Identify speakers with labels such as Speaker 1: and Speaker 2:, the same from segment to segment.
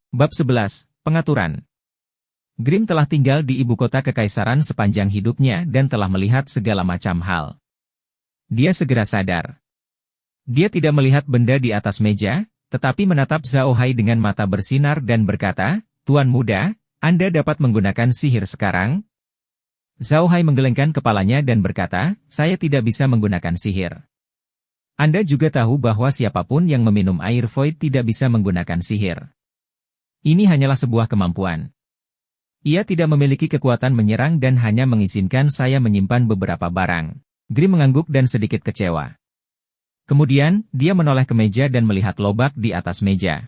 Speaker 1: Bab 11, Pengaturan. Grimm telah tinggal di ibu kota kekaisaran sepanjang hidupnya dan telah melihat segala macam hal. Dia segera sadar. Dia tidak melihat benda di atas meja, tetapi menatap Zhao Hai dengan mata bersinar dan berkata, "Tuan muda, Anda dapat menggunakan sihir sekarang?" Zhao Hai menggelengkan kepalanya dan berkata, "Saya tidak bisa menggunakan sihir." Anda juga tahu bahwa siapapun yang meminum air void tidak bisa menggunakan sihir. Ini hanyalah sebuah kemampuan. Ia tidak memiliki kekuatan menyerang dan hanya mengizinkan saya menyimpan beberapa barang. Grimm mengangguk dan sedikit kecewa. Kemudian, dia menoleh ke meja dan melihat lobak di atas meja.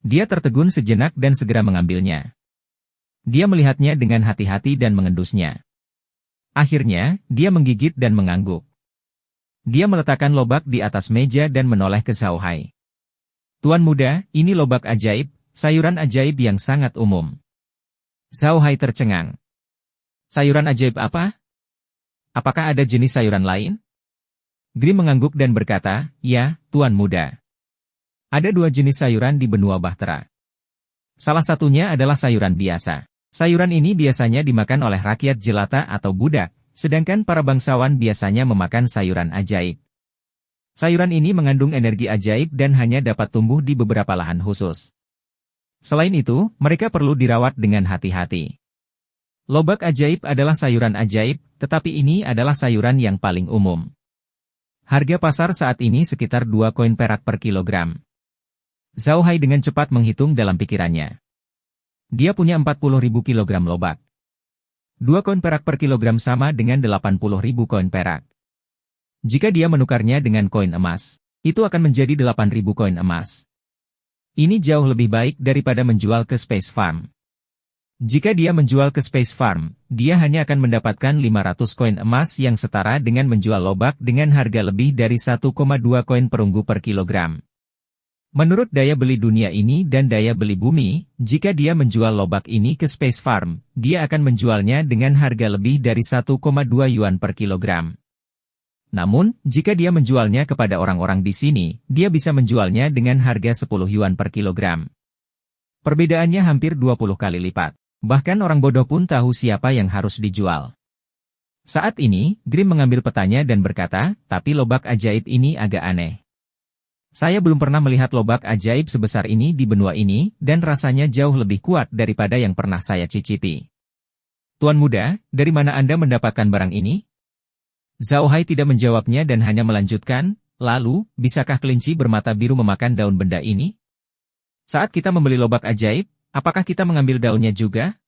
Speaker 1: Dia tertegun sejenak dan segera mengambilnya. Dia melihatnya dengan hati-hati dan mengendusnya. Akhirnya, dia menggigit dan mengangguk. Dia meletakkan lobak di atas meja dan menoleh ke Zhao Hai. "Tuan muda, ini lobak ajaib, sayuran ajaib yang sangat umum." Zhao Hai tercengang. "Sayuran ajaib apa? Apakah ada jenis sayuran lain?" Grimm mengangguk dan berkata, "Ya, Tuan muda. Ada dua jenis sayuran di benua Bahtera. Salah satunya adalah sayuran biasa. Sayuran ini biasanya dimakan oleh rakyat jelata atau budak, sedangkan para bangsawan biasanya memakan sayuran ajaib. Sayuran ini mengandung energi ajaib dan hanya dapat tumbuh di beberapa lahan khusus. Selain itu, mereka perlu dirawat dengan hati-hati. Lobak ajaib adalah sayuran ajaib, tetapi ini adalah sayuran yang paling umum. Harga pasar saat ini sekitar 2 koin perak per kilogram." Zhao Hai dengan cepat menghitung dalam pikirannya. Dia punya 40.000 kilogram lobak. 2 koin perak per kilogram sama dengan 80.000 koin perak. Jika dia menukarnya dengan koin emas, itu akan menjadi 8.000 koin emas. Ini jauh lebih baik daripada menjual ke Space Farm. Jika dia menjual ke Space Farm, dia hanya akan mendapatkan 500 koin emas yang setara dengan menjual lobak dengan harga lebih dari 1,2 koin perunggu per kilogram. Menurut daya beli dunia ini dan daya beli bumi, jika dia menjual lobak ini ke Space Farm, dia akan menjualnya dengan harga lebih dari 1,2 yuan per kilogram. Namun, jika dia menjualnya kepada orang-orang di sini, dia bisa menjualnya dengan harga 10 yuan per kilogram. Perbedaannya hampir 20 kali lipat. Bahkan orang bodoh pun tahu siapa yang harus dijual. Saat ini, Grimm mengambil petanya dan berkata, "Tapi lobak ajaib ini agak aneh. Saya belum pernah melihat lobak ajaib sebesar ini di benua ini, dan rasanya jauh lebih kuat daripada yang pernah saya cicipi. Tuan muda, dari mana Anda mendapatkan barang ini?" Zhao Hai tidak menjawabnya dan hanya melanjutkan, "Lalu, bisakah kelinci bermata biru memakan daun benda ini? Saat kita membeli lobak ajaib, apakah kita mengambil daunnya juga?"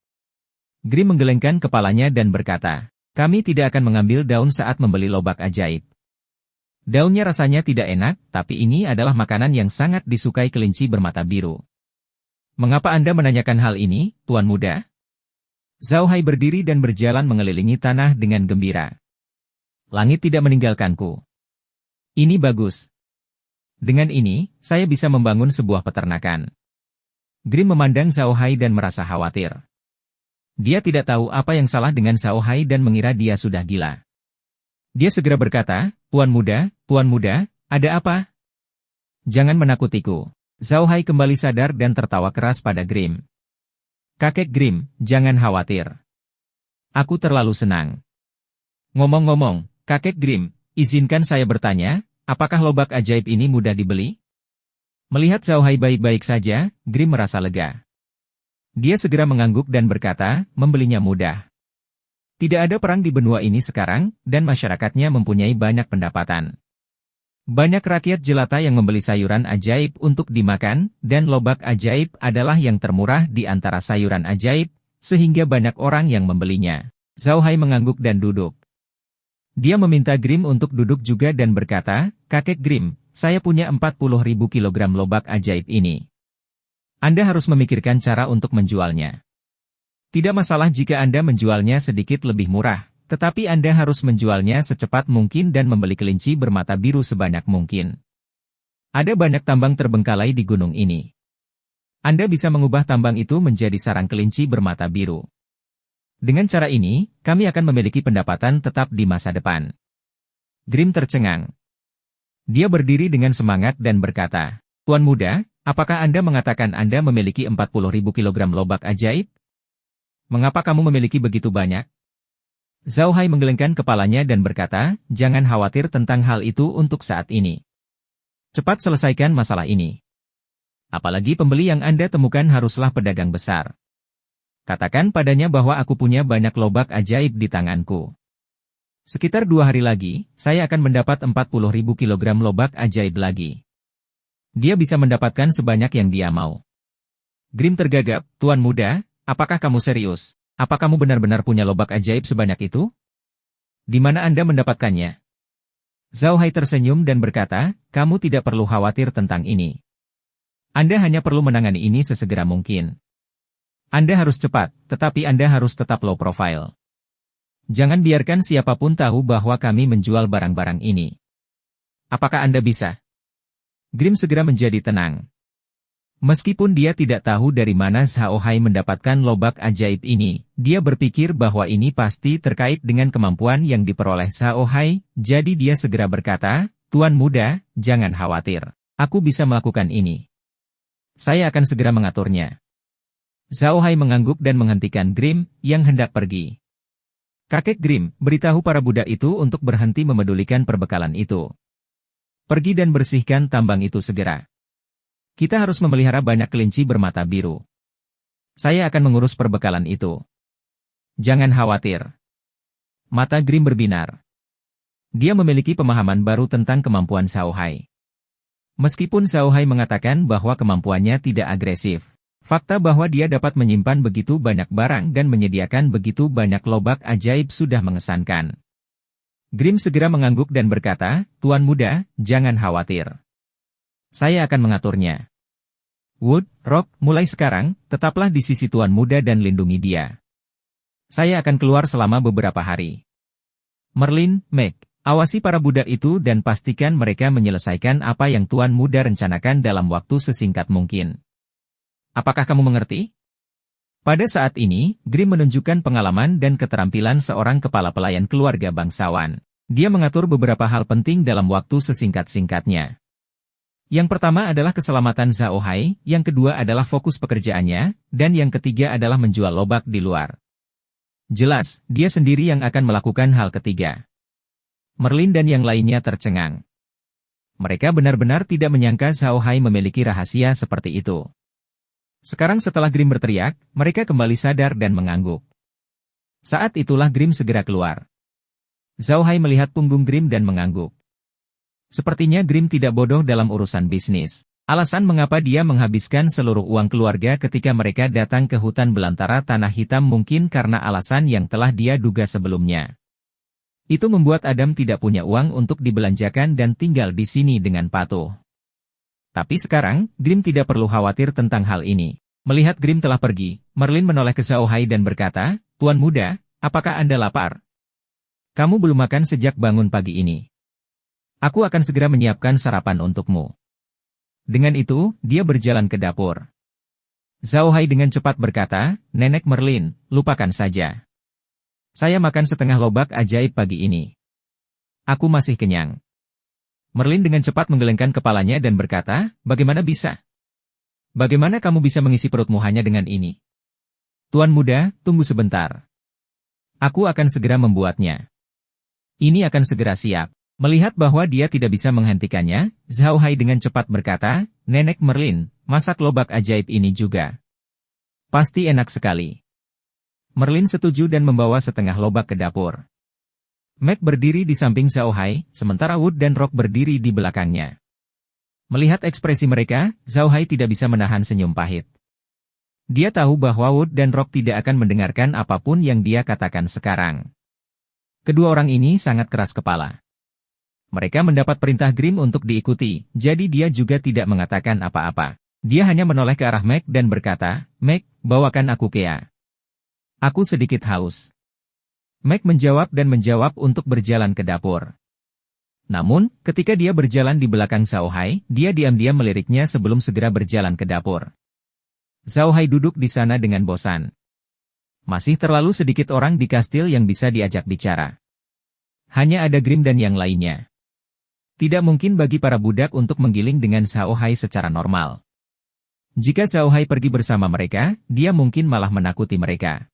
Speaker 1: Grimm menggelengkan kepalanya dan berkata, "Kami tidak akan mengambil daun saat membeli lobak ajaib. Daunnya rasanya tidak enak, tapi ini adalah makanan yang sangat disukai kelinci bermata biru." "Mengapa Anda menanyakan hal ini, Tuan muda?" Zhao Hai berdiri dan berjalan mengelilingi tanah dengan gembira. "Langit tidak meninggalkanku. Ini bagus. Dengan ini, saya bisa membangun sebuah peternakan." Grimm memandang Zhao Hai dan merasa khawatir. Dia tidak tahu apa yang salah dengan Zhao Hai dan mengira dia sudah gila. Dia segera berkata, Tuan muda, ada apa? Jangan menakutiku." Zhao Hai kembali sadar dan tertawa keras pada Grimm. "Kakek Grimm, jangan khawatir. Aku terlalu senang." "Ngomong-ngomong, Kakek Grimm, izinkan saya bertanya, apakah lobak ajaib ini mudah dibeli?" Melihat Zhao Hai baik-baik saja, Grimm merasa lega. Dia segera mengangguk dan berkata, "Membelinya mudah. Tidak ada perang di benua ini sekarang, dan masyarakatnya mempunyai banyak pendapatan. Banyak rakyat jelata yang membeli sayuran ajaib untuk dimakan, dan lobak ajaib adalah yang termurah di antara sayuran ajaib, sehingga banyak orang yang membelinya." Zhao Hai mengangguk dan duduk. Dia meminta Grimm untuk duduk juga dan berkata, "Kakek Grimm, saya punya 40.000 kilogram lobak ajaib ini. Anda harus memikirkan cara untuk menjualnya. Tidak masalah jika Anda menjualnya sedikit lebih murah, tetapi Anda harus menjualnya secepat mungkin dan membeli kelinci bermata biru sebanyak mungkin. Ada banyak tambang terbengkalai di gunung ini. Anda bisa mengubah tambang itu menjadi sarang kelinci bermata biru. Dengan cara ini, kami akan memiliki pendapatan tetap di masa depan." Grimm tercengang. Dia berdiri dengan semangat dan berkata, "Tuan muda, Apakah Anda mengatakan Anda memiliki 40.000 kilogram lobak ajaib? Mengapa kamu memiliki begitu banyak? Zhao Hai menggelengkan kepalanya dan berkata, jangan khawatir tentang hal itu untuk saat ini. Cepat selesaikan masalah ini. Apalagi pembeli yang Anda temukan haruslah pedagang besar. Katakan padanya bahwa aku punya banyak lobak ajaib di tanganku. Sekitar 2 hari lagi, saya akan mendapat 40.000 kilogram lobak ajaib lagi. Dia bisa mendapatkan sebanyak yang dia mau. Grim tergagap, Tuan Muda, apakah kamu serius? Apa kamu benar-benar punya lobak ajaib sebanyak itu? Di mana Anda mendapatkannya? Zhao Hai tersenyum dan berkata, kamu tidak perlu khawatir tentang ini. Anda hanya perlu menangani ini sesegera mungkin. Anda harus cepat, tetapi Anda harus tetap low profile. Jangan biarkan siapapun tahu bahwa kami menjual barang-barang ini. Apakah Anda bisa? Grim segera menjadi tenang. Meskipun dia tidak tahu dari mana Zhao Hai mendapatkan lobak ajaib ini, dia berpikir bahwa ini pasti terkait dengan kemampuan yang diperoleh Zhao Hai, jadi dia segera berkata, Tuan Muda, jangan khawatir. Aku bisa melakukan ini. Saya akan segera mengaturnya. Zhao Hai mengangguk dan menghentikan Grim, yang hendak pergi. Kakek Grim, beritahu para budak itu untuk berhenti memedulikan perbekalan itu. Pergi dan bersihkan tambang itu segera. Kita harus memelihara banyak kelinci bermata biru. Saya akan mengurus perbekalan itu. Jangan khawatir. Mata Grim berbinar. Dia memiliki pemahaman baru tentang kemampuan Zhao Hai. Meskipun Zhao Hai mengatakan bahwa kemampuannya tidak agresif, fakta bahwa dia dapat menyimpan begitu banyak barang dan menyediakan begitu banyak lobak ajaib sudah mengesankan. Grim segera mengangguk dan berkata, Tuan Muda, jangan khawatir. Saya akan mengaturnya. Wood, Rock, mulai sekarang, tetaplah di sisi Tuan Muda dan lindungi dia. Saya akan keluar selama beberapa hari. Merlin, Meg, awasi para budak itu dan pastikan mereka menyelesaikan apa yang Tuan Muda rencanakan dalam waktu sesingkat mungkin. Apakah kamu mengerti? Pada saat ini, Grim menunjukkan pengalaman dan keterampilan seorang kepala pelayan keluarga bangsawan. Dia mengatur beberapa hal penting dalam waktu sesingkat-singkatnya. Yang pertama adalah keselamatan Zhao Hai, yang kedua adalah fokus pekerjaannya, dan yang ketiga adalah menjual lobak di luar. Jelas, dia sendiri yang akan melakukan hal ketiga. Merlin dan yang lainnya tercengang. Mereka benar-benar tidak menyangka Zhao Hai memiliki rahasia seperti itu. Sekarang setelah Grim berteriak, mereka kembali sadar dan mengangguk. Saat itulah Grim segera keluar. Zhao Hai melihat punggung Grim dan mengangguk. Sepertinya Grim tidak bodoh dalam urusan bisnis. Alasan mengapa dia menghabiskan seluruh uang keluarga ketika mereka datang ke hutan belantara Tanah Hitam mungkin karena alasan yang telah dia duga sebelumnya. Itu membuat Adam tidak punya uang untuk dibelanjakan dan tinggal di sini dengan patuh. Tapi sekarang, Grim tidak perlu khawatir tentang hal ini. Melihat Grim telah pergi, Merlin menoleh ke Zhao Hai dan berkata, Tuan Muda, apakah Anda lapar? Kamu belum makan sejak bangun pagi ini. Aku akan segera menyiapkan sarapan untukmu. Dengan itu, dia berjalan ke dapur. Zhao Hai dengan cepat berkata, Nenek Merlin, lupakan saja. Saya makan setengah lobak ajaib pagi ini. Aku masih kenyang. Merlin dengan cepat menggelengkan kepalanya dan berkata, bagaimana bisa? Bagaimana kamu bisa mengisi perutmu hanya dengan ini? Tuan Muda, tunggu sebentar. Aku akan segera membuatnya. Ini akan segera siap. Melihat bahwa dia tidak bisa menghentikannya, Zhao Hai dengan cepat berkata, Nenek Merlin, masak lobak ajaib ini juga. Pasti enak sekali. Merlin setuju dan membawa setengah lobak ke dapur. Meg berdiri di samping Zhao Hai, sementara Wood dan Rock berdiri di belakangnya. Melihat ekspresi mereka, Zhao Hai tidak bisa menahan senyum pahit. Dia tahu bahwa Wood dan Rock tidak akan mendengarkan apapun yang dia katakan sekarang. Kedua orang ini sangat keras kepala. Mereka mendapat perintah Grim untuk diikuti, jadi dia juga tidak mengatakan apa-apa. Dia hanya menoleh ke arah Meg dan berkata, Meg, bawakan aku Kea. Aku sedikit haus. Meg menjawab dan menjawab untuk berjalan ke dapur. Namun, ketika dia berjalan di belakang Zhao Hai, dia diam-diam meliriknya sebelum segera berjalan ke dapur. Zhao Hai duduk di sana dengan bosan. Masih terlalu sedikit orang di kastil yang bisa diajak bicara. Hanya ada Grim dan yang lainnya. Tidak mungkin bagi para budak untuk menggiling dengan Zhao Hai secara normal. Jika Zhao Hai pergi bersama mereka, dia mungkin malah menakuti mereka.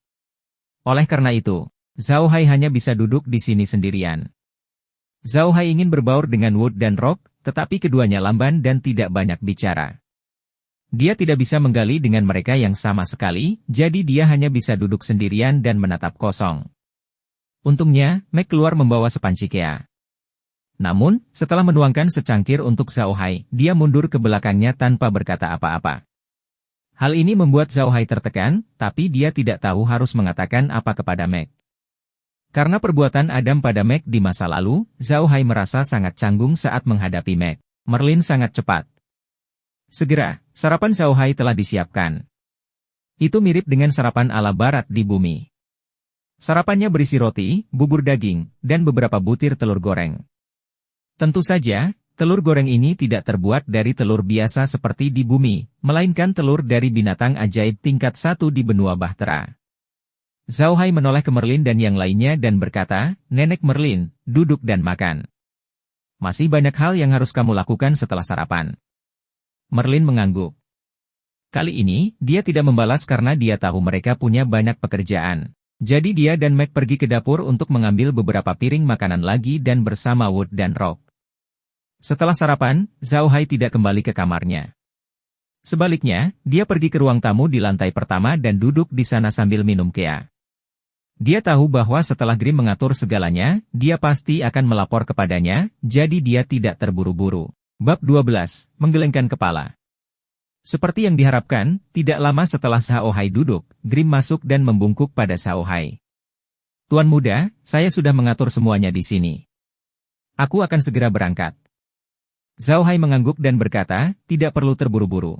Speaker 1: Oleh karena itu, Zhao Hai hanya bisa duduk di sini sendirian. Zhao Hai ingin berbaur dengan Wood dan Rock, tetapi keduanya lamban dan tidak banyak bicara. Dia tidak bisa menggali dengan mereka yang sama sekali, jadi dia hanya bisa duduk sendirian dan menatap kosong. Untungnya, Meg keluar membawa sepanci kea. Namun, setelah menuangkan secangkir untuk Zhao Hai, dia mundur ke belakangnya tanpa berkata apa-apa. Hal ini membuat Zhao Hai tertekan, tapi dia tidak tahu harus mengatakan apa kepada Meg. Karena perbuatan Adam pada Meg di masa lalu, Zhao Hai merasa sangat canggung saat menghadapi Meg. Merlin sangat cepat. Segera, sarapan Zhao Hai telah disiapkan. Itu mirip dengan sarapan ala barat di bumi. Sarapannya berisi roti, bubur daging, dan beberapa butir telur goreng. Tentu saja, telur goreng ini tidak terbuat dari telur biasa seperti di bumi, melainkan telur dari binatang ajaib tingkat 1 di benua Bahtera. Zhao Hai menoleh ke Merlin dan yang lainnya dan berkata, "Nenek Merlin, duduk dan makan. Masih banyak hal yang harus kamu lakukan setelah sarapan." Merlin mengangguk. Kali ini, dia tidak membalas karena dia tahu mereka punya banyak pekerjaan. Jadi dia dan Meg pergi ke dapur untuk mengambil beberapa piring makanan lagi dan bersama Wood dan Rock. Setelah sarapan, Zhao Hai tidak kembali ke kamarnya. Sebaliknya, dia pergi ke ruang tamu di lantai pertama dan duduk di sana sambil minum kea. Dia tahu bahwa setelah Grimm mengatur segalanya, dia pasti akan melapor kepadanya, jadi dia tidak terburu-buru. Bab 12, Menggelengkan Kepala. Seperti yang diharapkan, tidak lama setelah Zhao Hai duduk, Grimm masuk dan membungkuk pada Zhao Hai. "Tuan muda, saya sudah mengatur semuanya di sini. Aku akan segera berangkat." Zhao Hai mengangguk dan berkata, "Tidak perlu terburu-buru.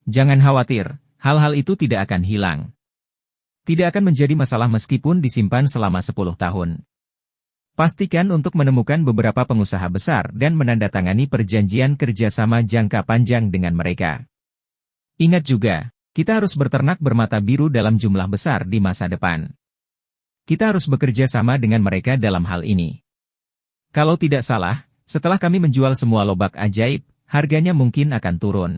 Speaker 1: Jangan khawatir, hal-hal itu tidak akan hilang. Tidak akan menjadi masalah meskipun disimpan selama 10 tahun. Pastikan untuk menemukan beberapa pengusaha besar dan menandatangani perjanjian kerjasama jangka panjang dengan mereka. Ingat juga, kita harus berternak bermata biru dalam jumlah besar di masa depan. Kita harus bekerja sama dengan mereka dalam hal ini. Kalau tidak salah, setelah kami menjual semua lobak ajaib, harganya mungkin akan turun.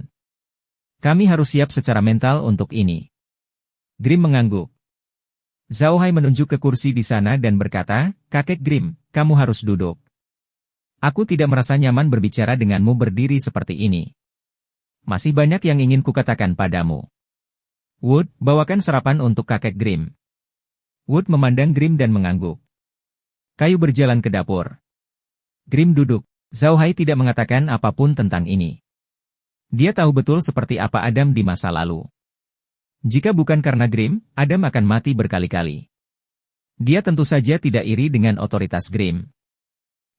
Speaker 1: Kami harus siap secara mental untuk ini." Grimm mengangguk. Zhao Hai menunjuk ke kursi di sana dan berkata, "Kakek Grimm, kamu harus duduk. Aku tidak merasa nyaman berbicara denganmu berdiri seperti ini. Masih banyak yang ingin kukatakan padamu." "Wood, bawakan sarapan untuk kakek Grimm." Wood memandang Grimm dan mengangguk. Kayu berjalan ke dapur. Grimm duduk. Zhao Hai tidak mengatakan apapun tentang ini. Dia tahu betul seperti apa Adam di masa lalu. Jika bukan karena Grimm, Adam akan mati berkali-kali. Dia tentu saja tidak iri dengan otoritas Grimm.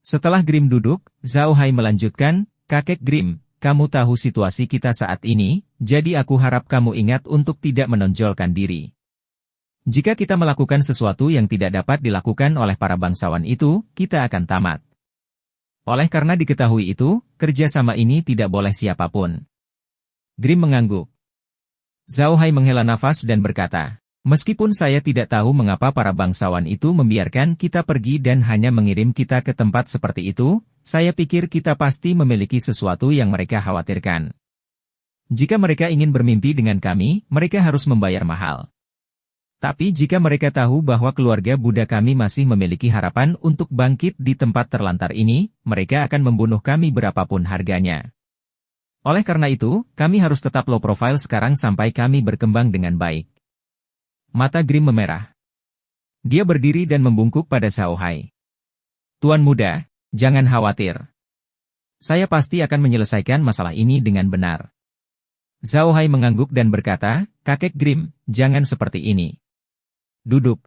Speaker 1: Setelah Grimm duduk, Zhao Hai melanjutkan, "Kakek Grimm, kamu tahu situasi kita saat ini, jadi aku harap kamu ingat untuk tidak menonjolkan diri. Jika kita melakukan sesuatu yang tidak dapat dilakukan oleh para bangsawan itu, kita akan tamat. Oleh karena diketahui itu, kerjasama ini tidak boleh siapapun." Grimm mengangguk. Zhao Hai menghela nafas dan berkata, "Meskipun saya tidak tahu mengapa para bangsawan itu membiarkan kita pergi dan hanya mengirim kita ke tempat seperti itu, saya pikir kita pasti memiliki sesuatu yang mereka khawatirkan. Jika mereka ingin bermimpi dengan kami, mereka harus membayar mahal. Tapi jika mereka tahu bahwa keluarga Buddha kami masih memiliki harapan untuk bangkit di tempat terlantar ini, mereka akan membunuh kami berapapun harganya. Oleh karena itu, kami harus tetap low profile sekarang sampai kami berkembang dengan baik." Mata Grimm memerah. Dia berdiri dan membungkuk pada Zhao Hai. "Tuan muda, jangan khawatir. Saya pasti akan menyelesaikan masalah ini dengan benar." Zhao Hai mengangguk dan berkata, "Kakek Grimm, jangan seperti ini. Duduk.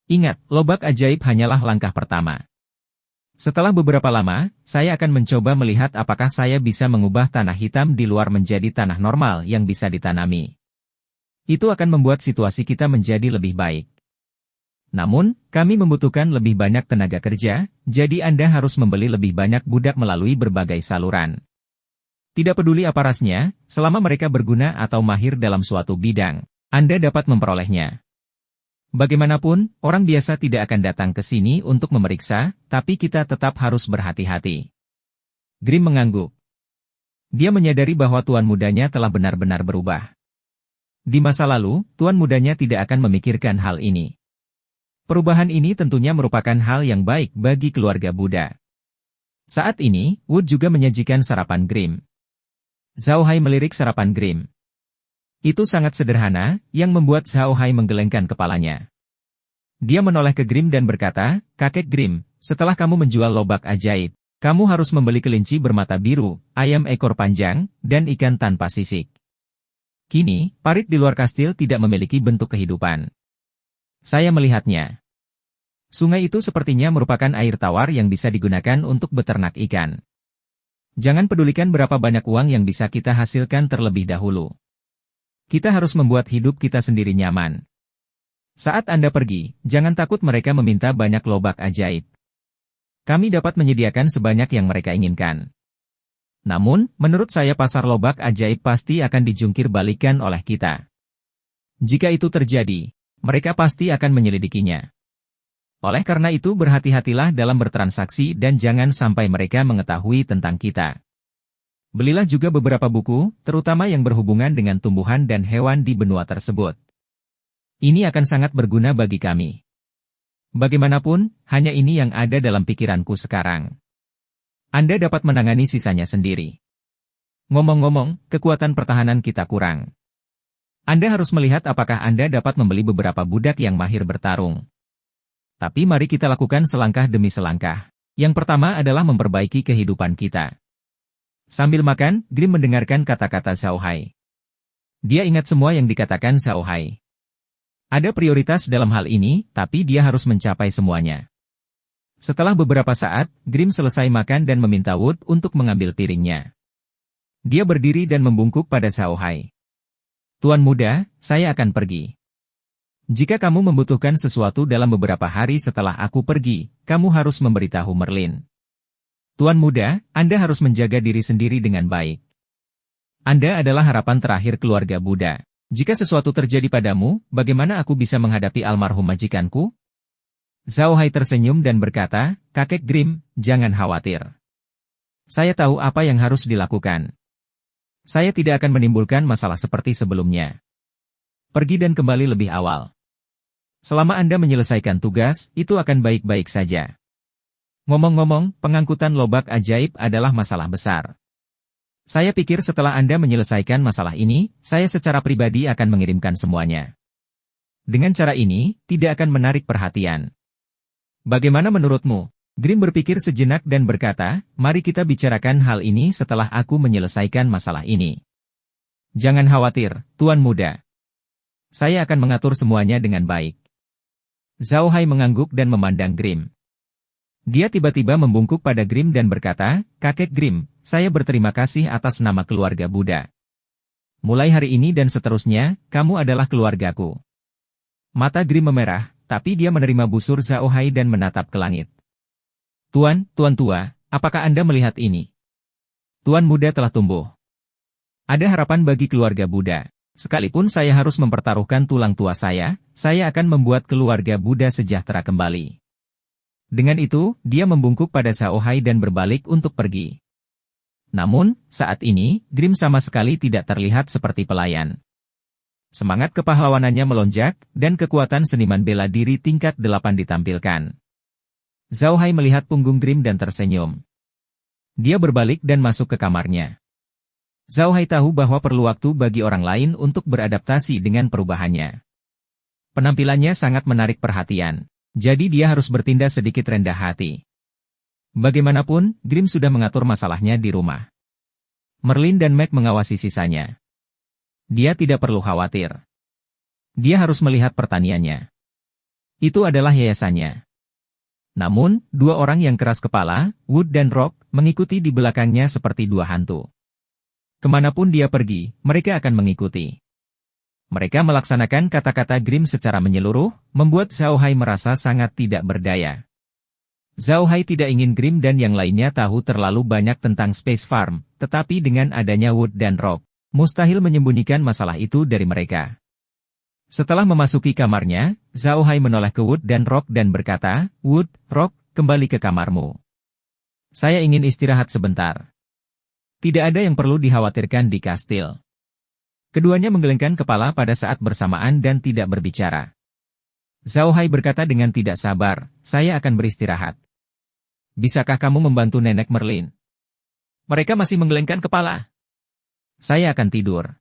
Speaker 1: Ingat, lobak ajaib hanyalah langkah pertama. Setelah beberapa lama, saya akan mencoba melihat apakah saya bisa mengubah tanah hitam di luar menjadi tanah normal yang bisa ditanami. Itu akan membuat situasi kita menjadi lebih baik. Namun, kami membutuhkan lebih banyak tenaga kerja, jadi Anda harus membeli lebih banyak budak melalui berbagai saluran. Tidak peduli apa rasnya, selama mereka berguna atau mahir dalam suatu bidang, Anda dapat memperolehnya. Bagaimanapun, orang biasa tidak akan datang ke sini untuk memeriksa, tapi kita tetap harus berhati-hati." Grimm mengangguk. Dia menyadari bahwa tuan mudanya telah benar-benar berubah. Di masa lalu, tuan mudanya tidak akan memikirkan hal ini. Perubahan ini tentunya merupakan hal yang baik bagi keluarga Buddha. Saat ini, Wood juga menyajikan sarapan Grim. Zhao Hai melirik sarapan Grim. Itu sangat sederhana, yang membuat Zhao Hai menggelengkan kepalanya. Dia menoleh ke Grim dan berkata, "Kakek Grim, setelah kamu menjual lobak ajaib, kamu harus membeli kelinci bermata biru, ayam ekor panjang, dan ikan tanpa sisik. Kini, parit di luar kastil tidak memiliki bentuk kehidupan. Saya melihatnya. Sungai itu sepertinya merupakan air tawar yang bisa digunakan untuk beternak ikan. Jangan pedulikan berapa banyak uang yang bisa kita hasilkan terlebih dahulu. Kita harus membuat hidup kita sendiri nyaman. Saat Anda pergi, jangan takut mereka meminta banyak lobak ajaib. Kami dapat menyediakan sebanyak yang mereka inginkan. Namun, menurut saya pasar lobak ajaib pasti akan dijungkir balikan oleh kita. Jika itu terjadi, mereka pasti akan menyelidikinya. Oleh karena itu berhati-hatilah dalam bertransaksi dan jangan sampai mereka mengetahui tentang kita. Belilah juga beberapa buku, terutama yang berhubungan dengan tumbuhan dan hewan di benua tersebut. Ini akan sangat berguna bagi kami. Bagaimanapun, hanya ini yang ada dalam pikiranku sekarang. Anda dapat menangani sisanya sendiri. Ngomong-ngomong, kekuatan pertahanan kita kurang. Anda harus melihat apakah Anda dapat membeli beberapa budak yang mahir bertarung. Tapi mari kita lakukan selangkah demi selangkah. Yang pertama adalah memperbaiki kehidupan kita. Sambil makan, Grim mendengarkan kata-kata Zhao Hai. Dia ingat semua yang dikatakan Zhao Hai. Ada prioritas dalam hal ini, tapi dia harus mencapai semuanya. Setelah beberapa saat, Grim selesai makan dan meminta Wood untuk mengambil piringnya. Dia berdiri dan membungkuk pada Zhao Hai. Tuan muda, saya akan pergi. Jika kamu membutuhkan sesuatu dalam beberapa hari setelah aku pergi, kamu harus memberitahu Merlin. Tuan muda, Anda harus menjaga diri sendiri dengan baik. Anda adalah harapan terakhir keluarga Buddha. Jika sesuatu terjadi padamu, bagaimana aku bisa menghadapi almarhum majikanku? Zhao Hai tersenyum dan berkata, Kakek Grim, jangan khawatir. Saya tahu apa yang harus dilakukan. Saya tidak akan menimbulkan masalah seperti sebelumnya. Pergi dan kembali lebih awal. Selama Anda menyelesaikan tugas, itu akan baik-baik saja. Ngomong-ngomong, pengangkutan lobak ajaib adalah masalah besar. Saya pikir setelah Anda menyelesaikan masalah ini, saya secara pribadi akan mengirimkan semuanya. Dengan cara ini, tidak akan menarik perhatian. Bagaimana menurutmu? Grim berpikir sejenak dan berkata, mari kita bicarakan hal ini setelah aku menyelesaikan masalah ini. Jangan khawatir, Tuan Muda. Saya akan mengatur semuanya dengan baik. Zhao Hai mengangguk dan memandang Grim. Dia tiba-tiba membungkuk pada Grim dan berkata, Kakek Grim, saya berterima kasih atas nama keluarga Buddha. Mulai hari ini dan seterusnya, kamu adalah keluargaku. Mata Grim memerah, tapi dia menerima busur Zhao Hai dan menatap ke langit. Tuan tua, apakah Anda melihat ini? Tuan muda telah tumbuh. Ada harapan bagi keluarga Buddha. Sekalipun saya harus mempertaruhkan tulang tua saya akan membuat keluarga Buddha sejahtera kembali. Dengan itu, dia membungkuk pada Zhao Hai dan berbalik untuk pergi. Namun, saat ini, Grim sama sekali tidak terlihat seperti pelayan. Semangat kepahlawanannya melonjak, dan kekuatan seniman bela diri tingkat 8 ditampilkan. Zhao Hai melihat punggung Grim dan tersenyum. Dia berbalik dan masuk ke kamarnya. Zhao Hai tahu bahwa perlu waktu bagi orang lain untuk beradaptasi dengan perubahannya. Penampilannya sangat menarik perhatian, jadi dia harus bertindak sedikit rendah hati. Bagaimanapun, Grim sudah mengatur masalahnya di rumah. Merlin dan Meg mengawasi sisanya. Dia tidak perlu khawatir. Dia harus melihat pertaniannya. Itu adalah yayasannya. Namun, dua orang yang keras kepala, Wood dan Rock, mengikuti di belakangnya seperti dua hantu. Kemanapun dia pergi, mereka akan mengikuti. Mereka melaksanakan kata-kata Grim secara menyeluruh, membuat Zhao Hai merasa sangat tidak berdaya. Zhao Hai tidak ingin Grim dan yang lainnya tahu terlalu banyak tentang Space Farm, tetapi dengan adanya Wood dan Rock, mustahil menyembunyikan masalah itu dari mereka. Setelah memasuki kamarnya, Zhao Hai menoleh ke Wood dan Rock dan berkata, Wood, Rock, kembali ke kamarmu. Saya ingin istirahat sebentar. Tidak ada yang perlu dikhawatirkan di kastil. Keduanya menggelengkan kepala pada saat bersamaan dan tidak berbicara. Zhao Hai berkata dengan tidak sabar, saya akan beristirahat. Bisakah kamu membantu Nenek Merlin? Mereka masih menggelengkan kepala. Saya akan tidur.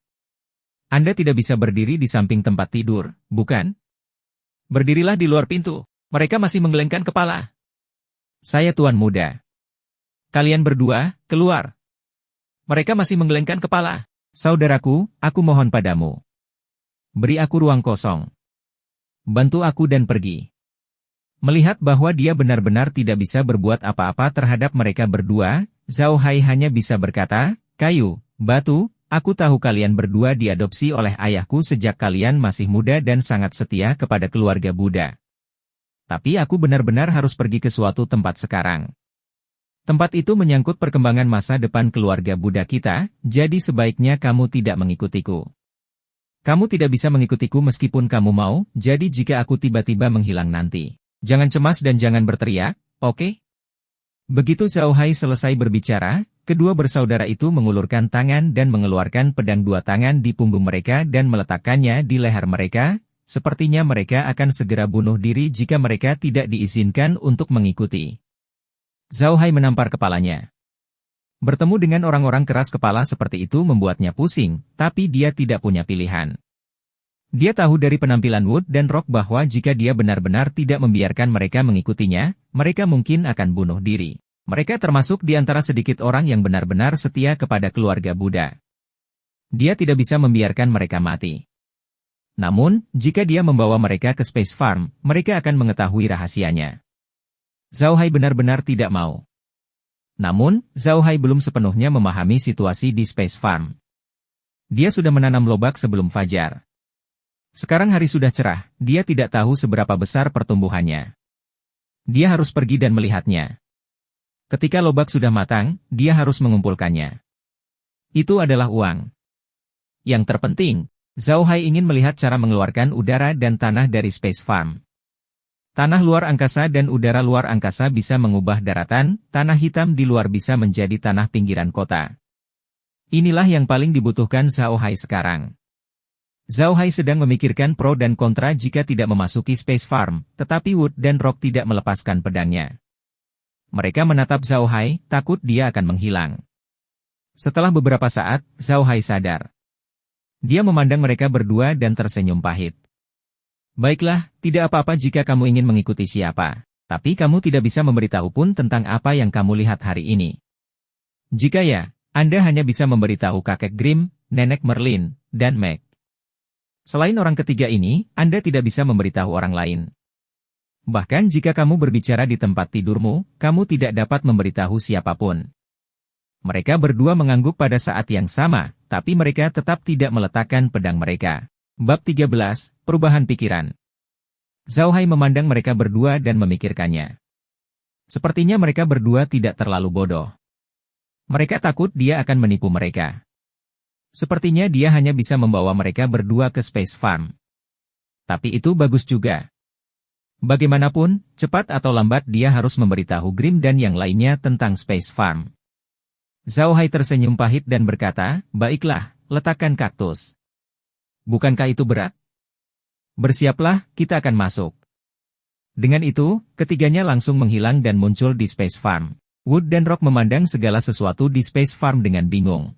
Speaker 1: Anda tidak bisa berdiri di samping tempat tidur, bukan? Berdirilah di luar pintu. Mereka masih menggelengkan kepala. Saya tuan muda. Kalian berdua, keluar. Mereka masih menggelengkan kepala. Saudaraku, aku mohon padamu. Beri aku ruang kosong. Bantu aku dan pergi. Melihat bahwa dia benar-benar tidak bisa berbuat apa-apa terhadap mereka berdua, Zhao Hai hanya bisa berkata, kayu, batu, aku tahu kalian berdua diadopsi oleh ayahku sejak kalian masih muda dan sangat setia kepada keluarga Buddha. Tapi aku benar-benar harus pergi ke suatu tempat sekarang. Tempat itu menyangkut perkembangan masa depan keluarga Buddha kita, jadi sebaiknya kamu tidak mengikutiku. Kamu tidak bisa mengikutiku meskipun kamu mau, jadi jika aku tiba-tiba menghilang nanti. Jangan cemas dan jangan berteriak, oke? Begitu Zhao Hai selesai berbicara, kedua bersaudara itu mengulurkan tangan dan mengeluarkan pedang dua tangan di punggung mereka dan meletakkannya di leher mereka. Sepertinya mereka akan segera bunuh diri jika mereka tidak diizinkan untuk mengikuti. Zhao Hai menampar kepalanya. Bertemu dengan orang-orang keras kepala seperti itu membuatnya pusing, tapi dia tidak punya pilihan. Dia tahu dari penampilan Wood dan Rock bahwa jika dia benar-benar tidak membiarkan mereka mengikutinya, mereka mungkin akan bunuh diri. Mereka termasuk di antara sedikit orang yang benar-benar setia kepada keluarga Buddha. Dia tidak bisa membiarkan mereka mati. Namun, jika dia membawa mereka ke Space Farm, mereka akan mengetahui rahasianya. Zhao Hai benar-benar tidak mau. Namun, Zhao Hai belum sepenuhnya memahami situasi di Space Farm. Dia sudah menanam lobak sebelum fajar. Sekarang hari sudah cerah, dia tidak tahu seberapa besar pertumbuhannya. Dia harus pergi dan melihatnya. Ketika lobak sudah matang, dia harus mengumpulkannya. Itu adalah uang. Yang terpenting, Zhao Hai ingin melihat cara mengeluarkan udara dan tanah dari Space Farm. Tanah luar angkasa dan udara luar angkasa bisa mengubah daratan, tanah hitam di luar bisa menjadi tanah pinggiran kota. Inilah yang paling dibutuhkan Zhao Hai sekarang. Zhao Hai sedang memikirkan pro dan kontra jika tidak memasuki Space Farm, tetapi Wood dan Rock tidak melepaskan pedangnya. Mereka menatap Zhao Hai, takut dia akan menghilang. Setelah beberapa saat, Zhao Hai sadar. Dia memandang mereka berdua dan tersenyum pahit. Baiklah, tidak apa-apa jika kamu ingin mengikuti siapa. Tapi kamu tidak bisa memberitahu pun tentang apa yang kamu lihat hari ini. Jika ya, Anda hanya bisa memberitahu kakek Grimm, Nenek Merlin, dan Meg. Selain orang ketiga ini, Anda tidak bisa memberitahu orang lain. Bahkan jika kamu berbicara di tempat tidurmu, kamu tidak dapat memberitahu siapapun. Mereka berdua mengangguk pada saat yang sama, tapi mereka tetap tidak meletakkan pedang mereka. Bab 13, Perubahan Pikiran. Zhao Hai memandang mereka berdua dan memikirkannya. Sepertinya mereka berdua tidak terlalu bodoh. Mereka takut dia akan menipu mereka. Sepertinya dia hanya bisa membawa mereka berdua ke Space Farm. Tapi itu bagus juga. Bagaimanapun, cepat atau lambat dia harus memberitahu Grimm dan yang lainnya tentang Space Farm. Zhao Hai tersenyum pahit dan berkata, baiklah, letakkan kaktus. Bukankah itu berat? Bersiaplah, kita akan masuk. Dengan itu, ketiganya langsung menghilang dan muncul di Space Farm. Wood dan Rock memandang segala sesuatu di Space Farm dengan bingung.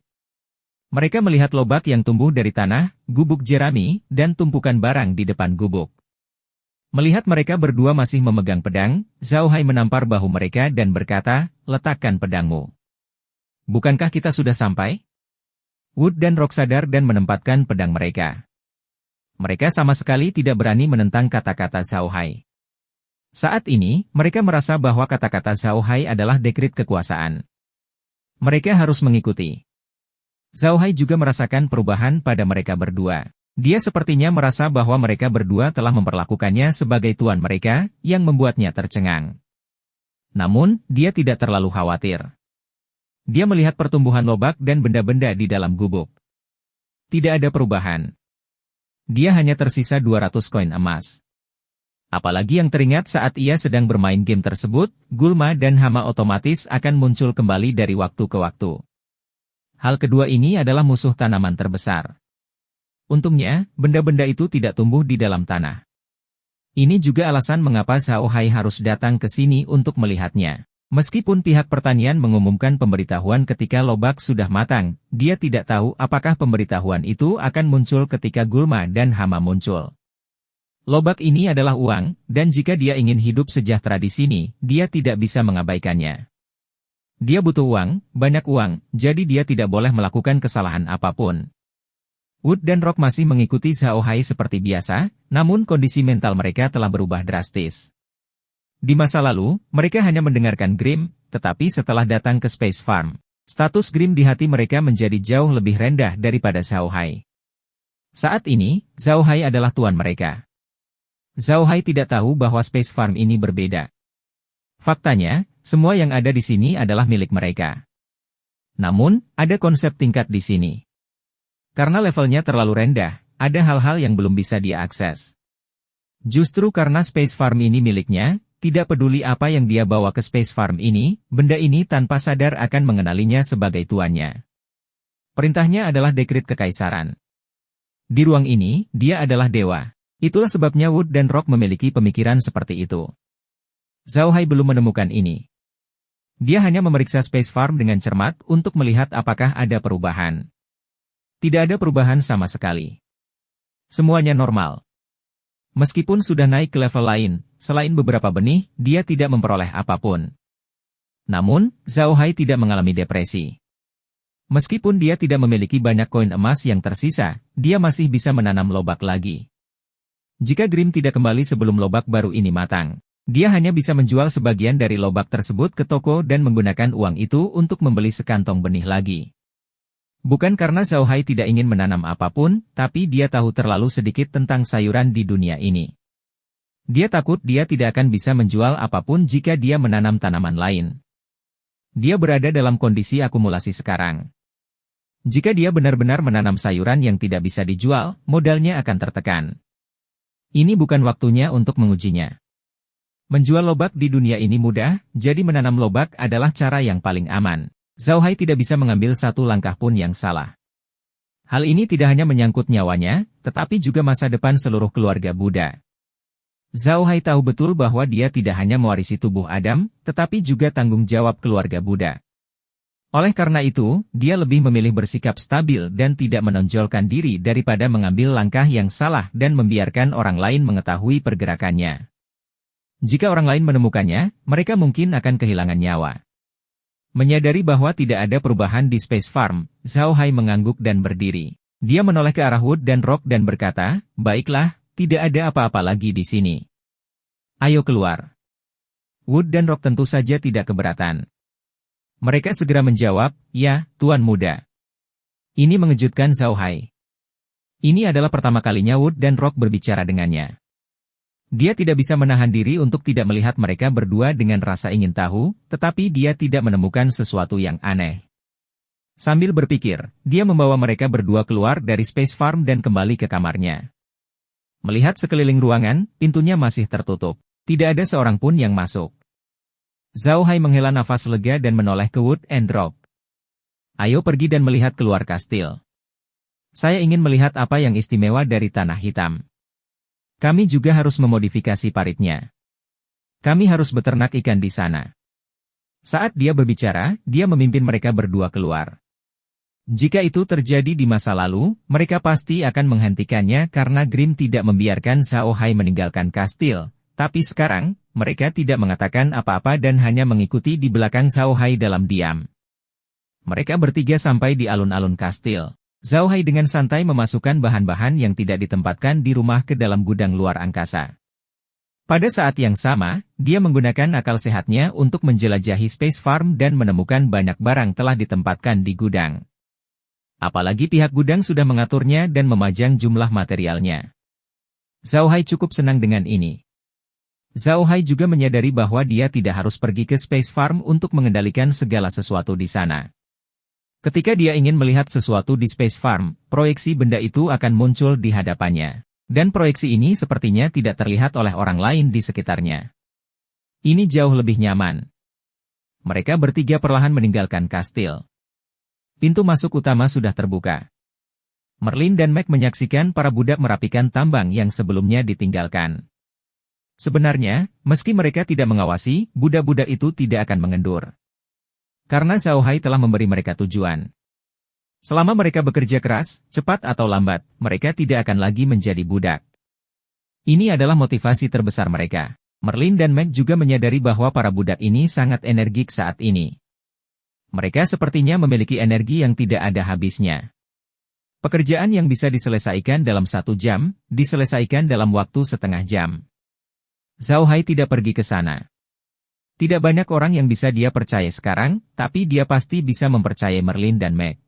Speaker 1: Mereka melihat lobak yang tumbuh dari tanah, gubuk jerami, dan tumpukan barang di depan gubuk. Melihat mereka berdua masih memegang pedang, Zhao Hai menampar bahu mereka dan berkata, letakkan pedangmu. Bukankah kita sudah sampai? Wood dan Rock sadar dan menempatkan pedang mereka. Mereka sama sekali tidak berani menentang kata-kata Zhao Hai. Saat ini, mereka merasa bahwa kata-kata Zhao Hai adalah dekrit kekuasaan. Mereka harus mengikuti. Zhao Hai juga merasakan perubahan pada mereka berdua. Dia sepertinya merasa bahwa mereka berdua telah memperlakukannya sebagai tuan mereka, yang membuatnya tercengang. Namun, dia tidak terlalu khawatir. Dia melihat pertumbuhan lobak dan benda-benda di dalam gubuk. Tidak ada perubahan. Dia hanya tersisa 200 koin emas. Apalagi yang teringat saat ia sedang bermain game tersebut, gulma dan hama otomatis akan muncul kembali dari waktu ke waktu. Hal kedua ini adalah musuh tanaman terbesar. Untungnya, benda-benda itu tidak tumbuh di dalam tanah. Ini juga alasan mengapa Zhao Hai harus datang ke sini untuk melihatnya. Meskipun pihak pertanian mengumumkan pemberitahuan ketika lobak sudah matang, dia tidak tahu apakah pemberitahuan itu akan muncul ketika gulma dan hama muncul. Lobak ini adalah uang, dan jika dia ingin hidup sejahtera di sini, dia tidak bisa mengabaikannya. Dia butuh uang, banyak uang, jadi dia tidak boleh melakukan kesalahan apapun. Wood dan Rock masih mengikuti Zhao Hai seperti biasa, namun kondisi mental mereka telah berubah drastis. Di masa lalu, mereka hanya mendengarkan Grimm, tetapi setelah datang ke Space Farm, status Grimm di hati mereka menjadi jauh lebih rendah daripada Zhao Hai. Saat ini, Zhao Hai adalah tuan mereka. Zhao Hai tidak tahu bahwa Space Farm ini berbeda. Faktanya, semua yang ada di sini adalah milik mereka. Namun, ada konsep tingkat di sini. Karena levelnya terlalu rendah, ada hal-hal yang belum bisa dia akses. Justru karena Space Farm ini miliknya, tidak peduli apa yang dia bawa ke Space Farm ini, benda ini tanpa sadar akan mengenalinya sebagai tuannya. Perintahnya adalah dekrit kekaisaran. Di ruang ini, dia adalah dewa. Itulah sebabnya Wood dan Rock memiliki pemikiran seperti itu. Zhao Hai belum menemukan ini. Dia hanya memeriksa Space Farm dengan cermat untuk melihat apakah ada perubahan. Tidak ada perubahan sama sekali. Semuanya normal. Meskipun sudah naik ke level lain, selain beberapa benih, dia tidak memperoleh apapun. Namun, Zhao Hai tidak mengalami depresi. Meskipun dia tidak memiliki banyak koin emas yang tersisa, dia masih bisa menanam lobak lagi. Jika Grimm tidak kembali sebelum lobak baru ini matang, dia hanya bisa menjual sebagian dari lobak tersebut ke toko dan menggunakan uang itu untuk membeli sekantong benih lagi. Bukan karena Zhao Hai tidak ingin menanam apapun, tapi dia tahu terlalu sedikit tentang sayuran di dunia ini. Dia takut dia tidak akan bisa menjual apapun jika dia menanam tanaman lain. Dia berada dalam kondisi akumulasi sekarang. Jika dia benar-benar menanam sayuran yang tidak bisa dijual, modalnya akan tertekan. Ini bukan waktunya untuk mengujinya. Menjual lobak di dunia ini mudah, jadi menanam lobak adalah cara yang paling aman. Zhao Hai tidak bisa mengambil satu langkah pun yang salah. Hal ini tidak hanya menyangkut nyawanya, tetapi juga masa depan seluruh keluarga Buddha. Zhao Hai tahu betul bahwa dia tidak hanya mewarisi tubuh Adam, tetapi juga tanggung jawab keluarga Buddha. Oleh karena itu, dia lebih memilih bersikap stabil dan tidak menonjolkan diri daripada mengambil langkah yang salah dan membiarkan orang lain mengetahui pergerakannya. Jika orang lain menemukannya, mereka mungkin akan kehilangan nyawa. Menyadari bahwa tidak ada perubahan di Space Farm, Zhao Hai mengangguk dan berdiri. Dia menoleh ke arah Wood dan Rock dan berkata, "Baiklah, tidak ada apa-apa lagi di sini. Ayo keluar." Wood dan Rock tentu saja tidak keberatan. Mereka segera menjawab, "Ya, Tuan Muda." Ini mengejutkan Zhao Hai. Ini adalah pertama kalinya Wood dan Rock berbicara dengannya. Dia tidak bisa menahan diri untuk tidak melihat mereka berdua dengan rasa ingin tahu, tetapi dia tidak menemukan sesuatu yang aneh. Sambil berpikir, dia membawa mereka berdua keluar dari Space Farm dan kembali ke kamarnya. Melihat sekeliling ruangan, pintunya masih tertutup. Tidak ada seorang pun yang masuk. Zhao Hai menghela nafas lega dan menoleh ke Wood and Rock. "Ayo pergi dan melihat keluar kastil. Saya ingin melihat apa yang istimewa dari tanah hitam. Kami juga harus memodifikasi paritnya. Kami harus beternak ikan di sana." Saat dia berbicara, dia memimpin mereka berdua keluar. Jika itu terjadi di masa lalu, mereka pasti akan menghentikannya karena Grimm tidak membiarkan Zhao Hai meninggalkan kastil. Tapi sekarang, mereka tidak mengatakan apa-apa dan hanya mengikuti di belakang Zhao Hai dalam diam. Mereka bertiga sampai di alun-alun kastil. Zhao Hai dengan santai memasukkan bahan-bahan yang tidak ditempatkan di rumah ke dalam gudang luar angkasa. Pada saat yang sama, dia menggunakan akal sehatnya untuk menjelajahi Space Farm dan menemukan banyak barang telah ditempatkan di gudang. Apalagi pihak gudang sudah mengaturnya dan memajang jumlah materialnya. Zhao Hai cukup senang dengan ini. Zhao Hai juga menyadari bahwa dia tidak harus pergi ke Space Farm untuk mengendalikan segala sesuatu di sana. Ketika dia ingin melihat sesuatu di Space Farm, proyeksi benda itu akan muncul di hadapannya. Dan proyeksi ini sepertinya tidak terlihat oleh orang lain di sekitarnya. Ini jauh lebih nyaman. Mereka bertiga perlahan meninggalkan kastil. Pintu masuk utama sudah terbuka. Merlin dan Meg menyaksikan para budak merapikan tambang yang sebelumnya ditinggalkan. Sebenarnya, meski mereka tidak mengawasi, budak-budak itu tidak akan mengendur. Karena Zhao Hai telah memberi mereka tujuan. Selama mereka bekerja keras, cepat atau lambat, mereka tidak akan lagi menjadi budak. Ini adalah motivasi terbesar mereka. Merlin dan Meg juga menyadari bahwa para budak ini sangat energik saat ini. Mereka sepertinya memiliki energi yang tidak ada habisnya. Pekerjaan yang bisa diselesaikan dalam 1 jam, diselesaikan dalam waktu setengah jam. Zhao Hai tidak pergi ke sana. Tidak banyak orang yang bisa dia percaya sekarang, tapi dia pasti bisa mempercayai Merlin dan Meg.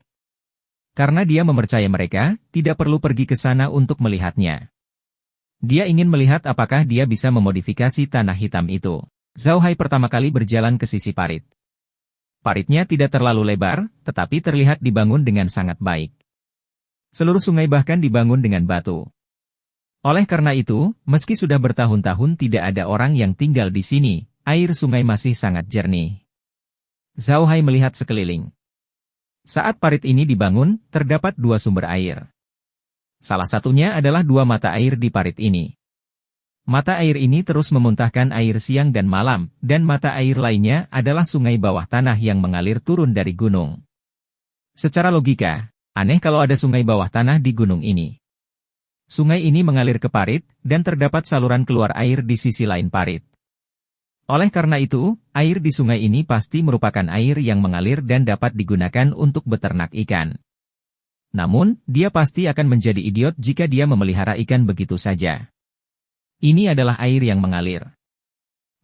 Speaker 1: Karena dia mempercayai mereka, tidak perlu pergi ke sana untuk melihatnya. Dia ingin melihat apakah dia bisa memodifikasi tanah hitam itu. Zhao Hai pertama kali berjalan ke sisi parit. Paritnya tidak terlalu lebar, tetapi terlihat dibangun dengan sangat baik. Seluruh sungai bahkan dibangun dengan batu. Oleh karena itu, meski sudah bertahun-tahun tidak ada orang yang tinggal di sini, air sungai masih sangat jernih. Zhao Hai melihat sekeliling. Saat parit ini dibangun, terdapat 2 sumber air. Salah satunya adalah 2 mata air di parit ini. Mata air ini terus memuntahkan air siang dan malam, dan mata air lainnya adalah sungai bawah tanah yang mengalir turun dari gunung. Secara logika, aneh kalau ada sungai bawah tanah di gunung ini. Sungai ini mengalir ke parit, dan terdapat saluran keluar air di sisi lain parit. Oleh karena itu, air di sungai ini pasti merupakan air yang mengalir dan dapat digunakan untuk beternak ikan. Namun, dia pasti akan menjadi idiot jika dia memelihara ikan begitu saja. Ini adalah air yang mengalir.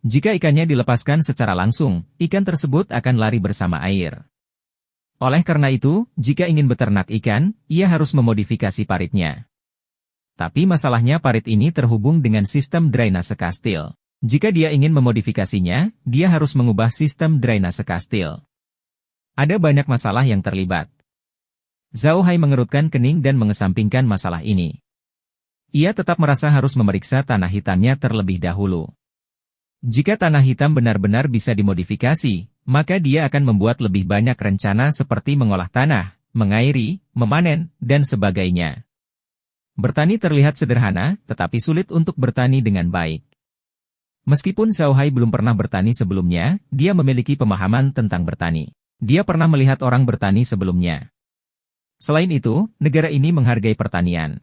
Speaker 1: Jika ikannya dilepaskan secara langsung, ikan tersebut akan lari bersama air. Oleh karena itu, jika ingin beternak ikan, ia harus memodifikasi paritnya. Tapi masalahnya parit ini terhubung dengan sistem drainase kastil. Jika dia ingin memodifikasinya, dia harus mengubah sistem drainase kastil. Ada banyak masalah yang terlibat. Zhao Hai mengerutkan kening dan mengesampingkan masalah ini. Ia tetap merasa harus memeriksa tanah hitamnya terlebih dahulu. Jika tanah hitam benar-benar bisa dimodifikasi, maka dia akan membuat lebih banyak rencana seperti mengolah tanah, mengairi, memanen, dan sebagainya. Bertani terlihat sederhana, tetapi sulit untuk bertani dengan baik. Meskipun Zhao Hai belum pernah bertani sebelumnya, dia memiliki pemahaman tentang bertani. Dia pernah melihat orang bertani sebelumnya. Selain itu, negara ini menghargai pertanian.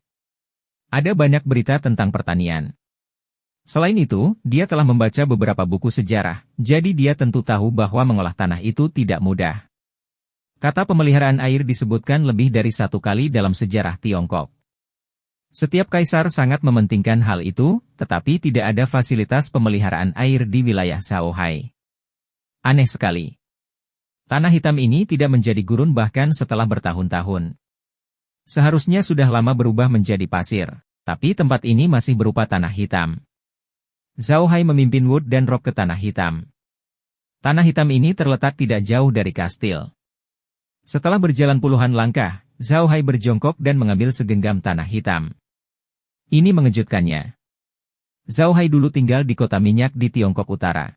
Speaker 1: Ada banyak berita tentang pertanian. Selain itu, dia telah membaca beberapa buku sejarah, jadi dia tentu tahu bahwa mengolah tanah itu tidak mudah. Kata pemeliharaan air disebutkan lebih dari 1 kali dalam sejarah Tiongkok. Setiap kaisar sangat mementingkan hal itu, tetapi tidak ada fasilitas pemeliharaan air di wilayah Zhao Hai. Aneh sekali. Tanah hitam ini tidak menjadi gurun bahkan setelah bertahun-tahun. Seharusnya sudah lama berubah menjadi pasir, tapi tempat ini masih berupa tanah hitam. Zhao Hai memimpin Wood dan Rock ke tanah hitam. Tanah hitam ini terletak tidak jauh dari kastil. Setelah berjalan puluhan langkah, Zhao Hai berjongkok dan mengambil segenggam tanah hitam. Ini mengejutkannya. Zhao Hai dulu tinggal di kota minyak di Tiongkok Utara.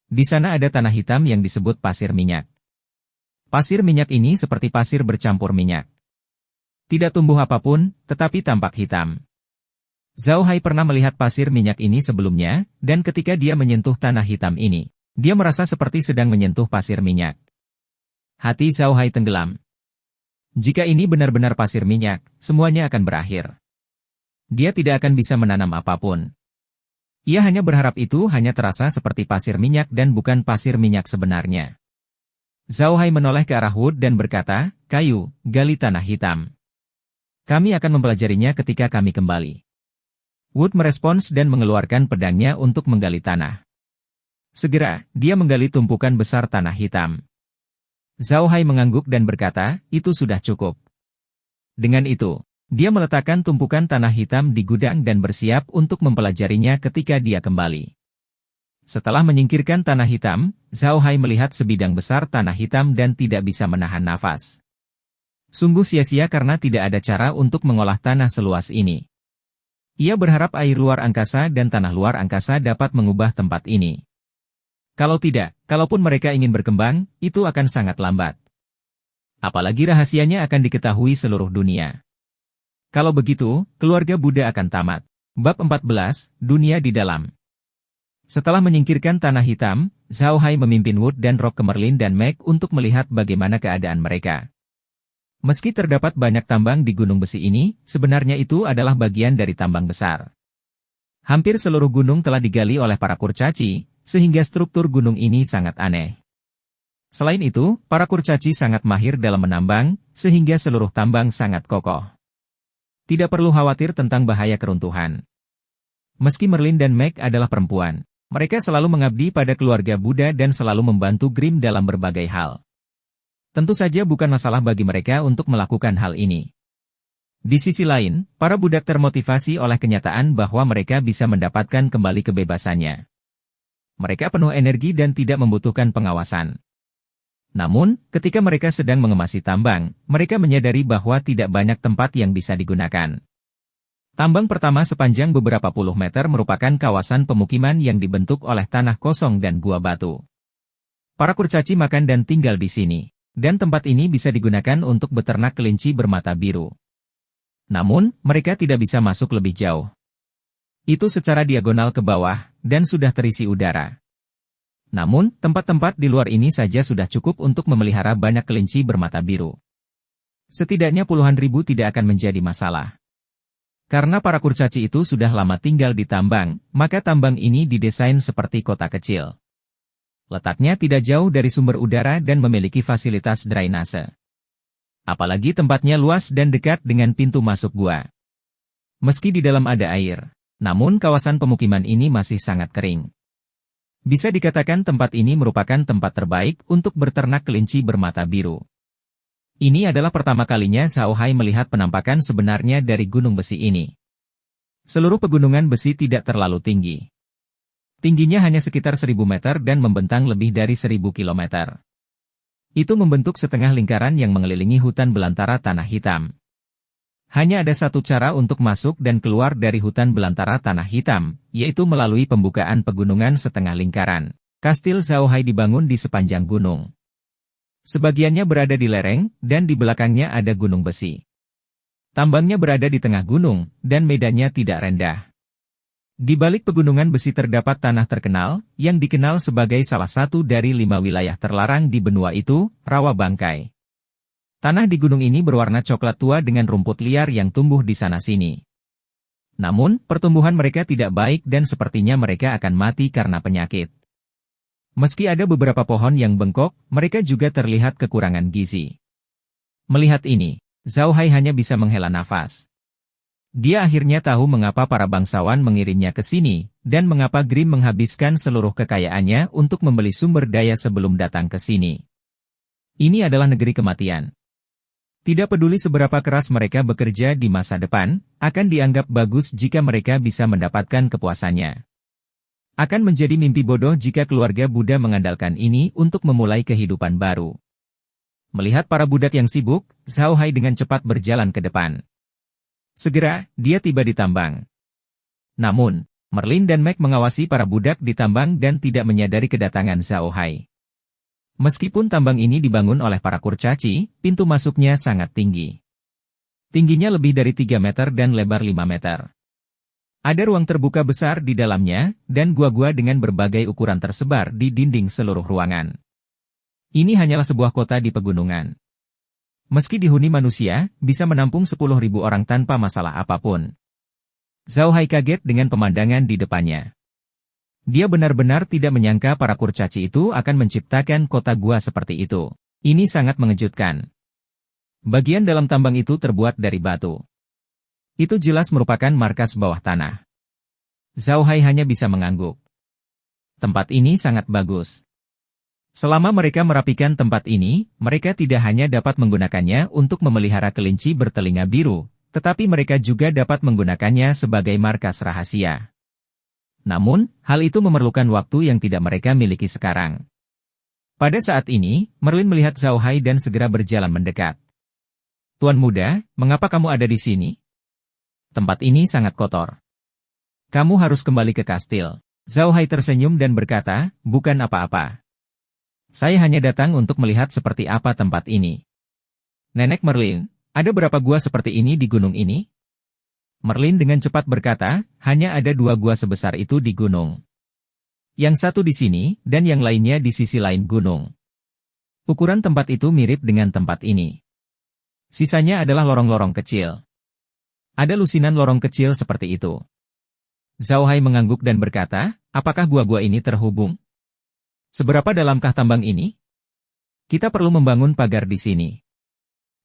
Speaker 1: Di sana ada tanah hitam yang disebut pasir minyak. Pasir minyak ini seperti pasir bercampur minyak. Tidak tumbuh apapun, tetapi tampak hitam. Zhao Hai pernah melihat pasir minyak ini sebelumnya, dan ketika dia menyentuh tanah hitam ini, dia merasa seperti sedang menyentuh pasir minyak. Hati Zhao Hai tenggelam. Jika ini benar-benar pasir minyak, semuanya akan berakhir. Dia tidak akan bisa menanam apapun. Ia hanya berharap itu hanya terasa seperti pasir minyak dan bukan pasir minyak sebenarnya. Zhao Hai menoleh ke arah Wood dan berkata, "Kayu, gali tanah hitam. Kami akan mempelajarinya ketika kami kembali." Wood merespons dan mengeluarkan pedangnya untuk menggali tanah. Segera, dia menggali tumpukan besar tanah hitam. Zhao Hai mengangguk dan berkata, "Itu sudah cukup." Dengan itu, dia meletakkan tumpukan tanah hitam di gudang dan bersiap untuk mempelajarinya ketika dia kembali. Setelah menyingkirkan tanah hitam, Zhao Hai melihat sebidang besar tanah hitam dan tidak bisa menahan nafas. Sungguh sia-sia karena tidak ada cara untuk mengolah tanah seluas ini. Ia berharap air luar angkasa dan tanah luar angkasa dapat mengubah tempat ini. Kalau tidak, kalaupun mereka ingin berkembang, itu akan sangat lambat. Apalagi rahasianya akan diketahui seluruh dunia. Kalau begitu, keluarga Buddha akan tamat. Bab 14, Dunia di Dalam. Setelah menyingkirkan Tanah Hitam, Zhao Hai memimpin Wood dan Rock ke Merlin dan Meg untuk melihat bagaimana keadaan mereka. Meski terdapat banyak tambang di gunung besi ini, sebenarnya itu adalah bagian dari tambang besar. Hampir seluruh gunung telah digali oleh para kurcaci, sehingga struktur gunung ini sangat aneh. Selain itu, para kurcaci sangat mahir dalam menambang, sehingga seluruh tambang sangat kokoh. Tidak perlu khawatir tentang bahaya keruntuhan. Meski Merlin dan Meg adalah perempuan, mereka selalu mengabdi pada keluarga Buddha dan selalu membantu Grimm dalam berbagai hal. Tentu saja bukan masalah bagi mereka untuk melakukan hal ini. Di sisi lain, para budak termotivasi oleh kenyataan bahwa mereka bisa mendapatkan kembali kebebasannya. Mereka penuh energi dan tidak membutuhkan pengawasan. Namun, ketika mereka sedang mengemasi tambang, mereka menyadari bahwa tidak banyak tempat yang bisa digunakan. Tambang pertama sepanjang beberapa puluh meter merupakan kawasan pemukiman yang dibentuk oleh tanah kosong dan gua batu. Para kurcaci makan dan tinggal di sini, dan tempat ini bisa digunakan untuk beternak kelinci bermata biru. Namun, mereka tidak bisa masuk lebih jauh. Itu secara diagonal ke bawah, dan sudah terisi udara. Namun, tempat-tempat di luar ini saja sudah cukup untuk memelihara banyak kelinci bermata biru. Setidaknya puluhan ribu tidak akan menjadi masalah. Karena para kurcaci itu sudah lama tinggal di tambang, maka tambang ini didesain seperti kota kecil. Letaknya tidak jauh dari sumber udara dan memiliki fasilitas drainase. Apalagi tempatnya luas dan dekat dengan pintu masuk gua. Meski di dalam ada air, namun kawasan pemukiman ini masih sangat kering. Bisa dikatakan tempat ini merupakan tempat terbaik untuk beternak kelinci bermata biru. Ini adalah pertama kalinya Zhao Hai melihat penampakan sebenarnya dari gunung besi ini. Seluruh pegunungan besi tidak terlalu tinggi. Tingginya hanya sekitar 1000 meter dan membentang lebih dari 1000 kilometer. Itu membentuk setengah lingkaran yang mengelilingi hutan belantara Tanah Hitam. Hanya ada satu cara untuk masuk dan keluar dari hutan belantara Tanah Hitam, yaitu melalui pembukaan pegunungan setengah lingkaran. Kastil Zhao Hai dibangun di sepanjang gunung. Sebagiannya berada di lereng, dan di belakangnya ada gunung besi. Tambangnya berada di tengah gunung, dan medannya tidak rendah. Di balik pegunungan besi terdapat tanah terkenal, yang dikenal sebagai salah satu dari 5 wilayah terlarang di benua itu, Rawa Bangkai. Tanah di gunung ini berwarna coklat tua dengan rumput liar yang tumbuh di sana-sini. Namun, pertumbuhan mereka tidak baik dan sepertinya mereka akan mati karena penyakit. Meski ada beberapa pohon yang bengkok, mereka juga terlihat kekurangan gizi. Melihat ini, Zhao Hai hanya bisa menghela nafas. Dia akhirnya tahu mengapa para bangsawan mengirimnya ke sini, dan mengapa Grimm menghabiskan seluruh kekayaannya untuk membeli sumber daya sebelum datang ke sini. Ini adalah negeri kematian. Tidak peduli seberapa keras mereka bekerja di masa depan, akan dianggap bagus jika mereka bisa mendapatkan kepuasannya. Akan menjadi mimpi bodoh jika keluarga Buddha mengandalkan ini untuk memulai kehidupan baru. Melihat para budak yang sibuk, Zhao Hai dengan cepat berjalan ke depan. Segera, dia tiba di tambang. Namun, Merlin dan Meg mengawasi para budak di tambang dan tidak menyadari kedatangan Zhao Hai. Meskipun tambang ini dibangun oleh para kurcaci, pintu masuknya sangat tinggi. Tingginya lebih dari 3 meter dan lebar 5 meter. Ada ruang terbuka besar di dalamnya, dan gua-gua dengan berbagai ukuran tersebar di dinding seluruh ruangan. Ini hanyalah sebuah kota di pegunungan. Meski dihuni manusia, bisa menampung 10.000 orang tanpa masalah apapun. Zhao Hai kaget dengan pemandangan di depannya. Dia benar-benar tidak menyangka para kurcaci itu akan menciptakan kota gua seperti itu. Ini sangat mengejutkan. Bagian dalam tambang itu terbuat dari batu. Itu jelas merupakan markas bawah tanah. Zhao Hai hanya bisa mengangguk. Tempat ini sangat bagus. Selama mereka merapikan tempat ini, mereka tidak hanya dapat menggunakannya untuk memelihara kelinci bertelinga biru, tetapi mereka juga dapat menggunakannya sebagai markas rahasia. Namun, hal itu memerlukan waktu yang tidak mereka miliki sekarang. Pada saat ini, Merlin melihat Zhao Hai dan segera berjalan mendekat. Tuan muda, mengapa kamu ada di sini? Tempat ini sangat kotor. Kamu harus kembali ke kastil. Zhao Hai tersenyum dan berkata, bukan apa-apa. Saya hanya datang untuk melihat seperti apa tempat ini. Nenek Merlin, ada berapa gua seperti ini di gunung ini? Merlin dengan cepat berkata, hanya ada 2 gua sebesar itu di gunung. Yang satu di sini, dan yang lainnya di sisi lain gunung. Ukuran tempat itu mirip dengan tempat ini. Sisanya adalah lorong-lorong kecil. Ada lusinan lorong kecil seperti itu. Zhao Hai mengangguk dan berkata, apakah gua-gua ini terhubung? Seberapa dalamkah tambang ini? Kita perlu membangun pagar di sini.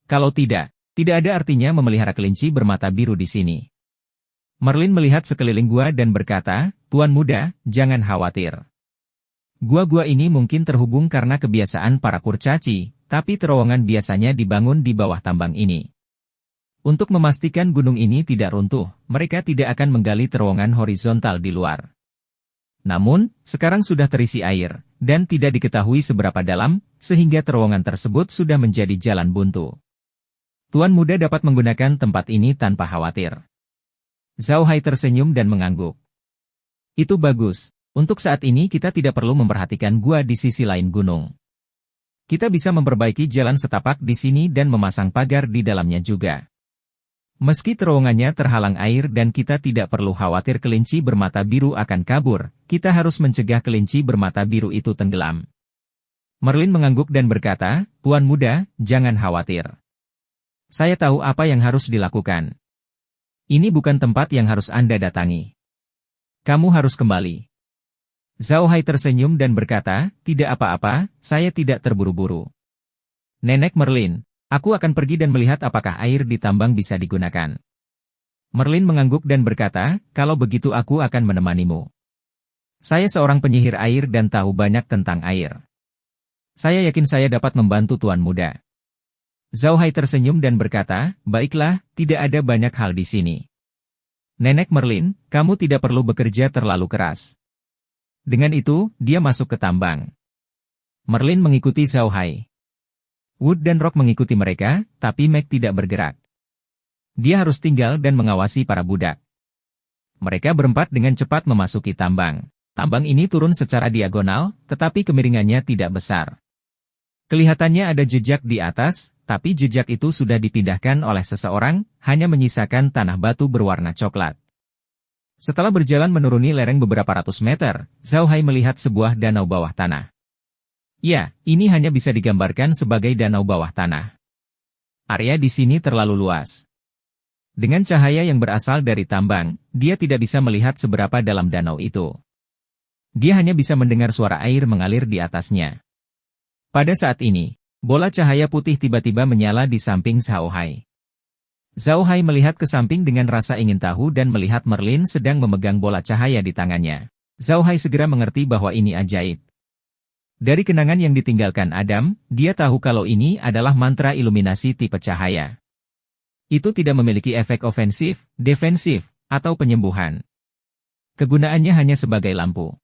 Speaker 1: Kalau tidak, tidak ada artinya memelihara kelinci bermata biru di sini. Merlin melihat sekeliling gua dan berkata, Tuan muda, jangan khawatir. Gua-gua ini mungkin terhubung karena kebiasaan para kurcaci, tapi terowongan biasanya dibangun di bawah tambang ini. Untuk memastikan gunung ini tidak runtuh, mereka tidak akan menggali terowongan horizontal di luar. Namun, sekarang sudah terisi air, dan tidak diketahui seberapa dalam, sehingga terowongan tersebut sudah menjadi jalan buntu. Tuan muda dapat menggunakan tempat ini tanpa khawatir. Zhao Hai tersenyum dan mengangguk. Itu bagus. Untuk saat ini kita tidak perlu memperhatikan gua di sisi lain gunung. Kita bisa memperbaiki jalan setapak di sini dan memasang pagar di dalamnya juga. Meski terowongannya terhalang air dan kita tidak perlu khawatir kelinci bermata biru akan kabur, kita harus mencegah kelinci bermata biru itu tenggelam. Merlin mengangguk dan berkata, Tuan muda, jangan khawatir. Saya tahu apa yang harus dilakukan. Ini bukan tempat yang harus Anda datangi. Kamu harus kembali. Zhao Hai tersenyum dan berkata, tidak apa-apa, saya tidak terburu-buru. Nenek Merlin, aku akan pergi dan melihat apakah air di tambang bisa digunakan. Merlin mengangguk dan berkata, kalau begitu aku akan menemanimu. Saya seorang penyihir air dan tahu banyak tentang air. Saya yakin saya dapat membantu Tuan muda. Zhao Hai tersenyum dan berkata, baiklah, tidak ada banyak hal di sini. Nenek Merlin, kamu tidak perlu bekerja terlalu keras. Dengan itu, dia masuk ke tambang. Merlin mengikuti Zhao Hai. Wood dan Rock mengikuti mereka, tapi Meg tidak bergerak. Dia harus tinggal dan mengawasi para budak. Mereka berempat dengan cepat memasuki tambang. Tambang ini turun secara diagonal, tetapi kemiringannya tidak besar. Kelihatannya ada jejak di atas, tapi jejak itu sudah dipindahkan oleh seseorang, hanya menyisakan tanah batu berwarna coklat. Setelah berjalan menuruni lereng beberapa ratus meter, Zhao Hai melihat sebuah danau bawah tanah. Ya, ini hanya bisa digambarkan sebagai danau bawah tanah. Area di sini terlalu luas. Dengan cahaya yang berasal dari tambang, dia tidak bisa melihat seberapa dalam danau itu. Dia hanya bisa mendengar suara air mengalir di atasnya. Pada saat ini, bola cahaya putih tiba-tiba menyala di samping Zhao Hai. Zhao Hai melihat ke samping dengan rasa ingin tahu dan melihat Merlin sedang memegang bola cahaya di tangannya. Zhao Hai segera mengerti bahwa ini ajaib. Dari kenangan yang ditinggalkan Adam, dia tahu kalau ini adalah mantra iluminasi tipe cahaya. Itu tidak memiliki efek ofensif, defensif, atau penyembuhan. Kegunaannya hanya sebagai lampu.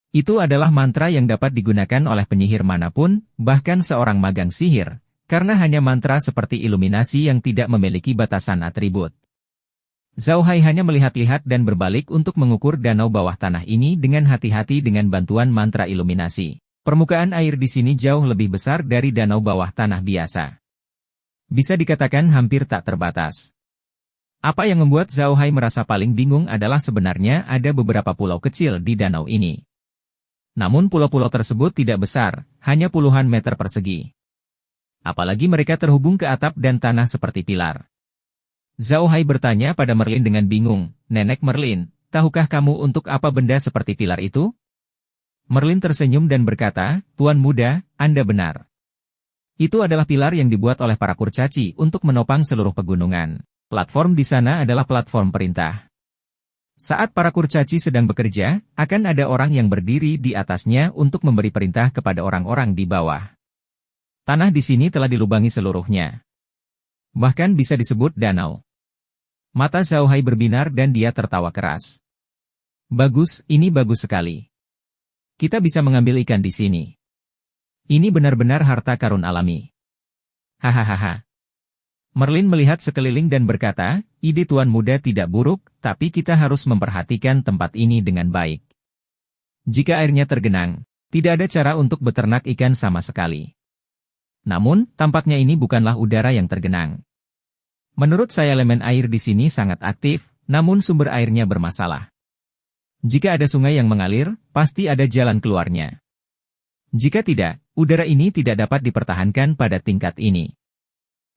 Speaker 1: Itu adalah mantra yang dapat digunakan oleh penyihir manapun, bahkan seorang magang sihir. Karena hanya mantra seperti iluminasi yang tidak memiliki batasan atribut. Zhao Hai hanya melihat-lihat dan berbalik untuk mengukur danau bawah tanah ini dengan hati-hati dengan bantuan mantra iluminasi. Permukaan air di sini jauh lebih besar dari danau bawah tanah biasa. Bisa dikatakan hampir tak terbatas. Apa yang membuat Zhao Hai merasa paling bingung adalah sebenarnya ada beberapa pulau kecil di danau ini. Namun pulau-pulau tersebut tidak besar, hanya puluhan meter persegi. Apalagi mereka terhubung ke atap dan tanah seperti pilar. Zhao Hai bertanya pada Merlin dengan bingung, Nenek Merlin, tahukah kamu untuk apa benda seperti pilar itu? Merlin tersenyum dan berkata, Tuan muda, Anda benar. Itu adalah pilar yang dibuat oleh para kurcaci untuk menopang seluruh pegunungan. Platform di sana adalah platform perintah. Saat para kurcaci sedang bekerja, akan ada orang yang berdiri di atasnya untuk memberi perintah kepada orang-orang di bawah. Tanah di sini telah dilubangi seluruhnya. Bahkan bisa disebut danau. Mata Zhao Hai berbinar dan dia tertawa keras. Bagus, ini bagus sekali. Kita bisa mengambil ikan di sini. Ini benar-benar harta karun alami. Hahaha. Merlin melihat sekeliling dan berkata, ide Tuan muda tidak buruk, tapi kita harus memperhatikan tempat ini dengan baik. Jika airnya tergenang, tidak ada cara untuk beternak ikan sama sekali. Namun, tampaknya ini bukanlah udara yang tergenang. Menurut saya elemen air di sini sangat aktif, namun sumber airnya bermasalah. Jika ada sungai yang mengalir, pasti ada jalan keluarnya. Jika tidak, udara ini tidak dapat dipertahankan pada tingkat ini.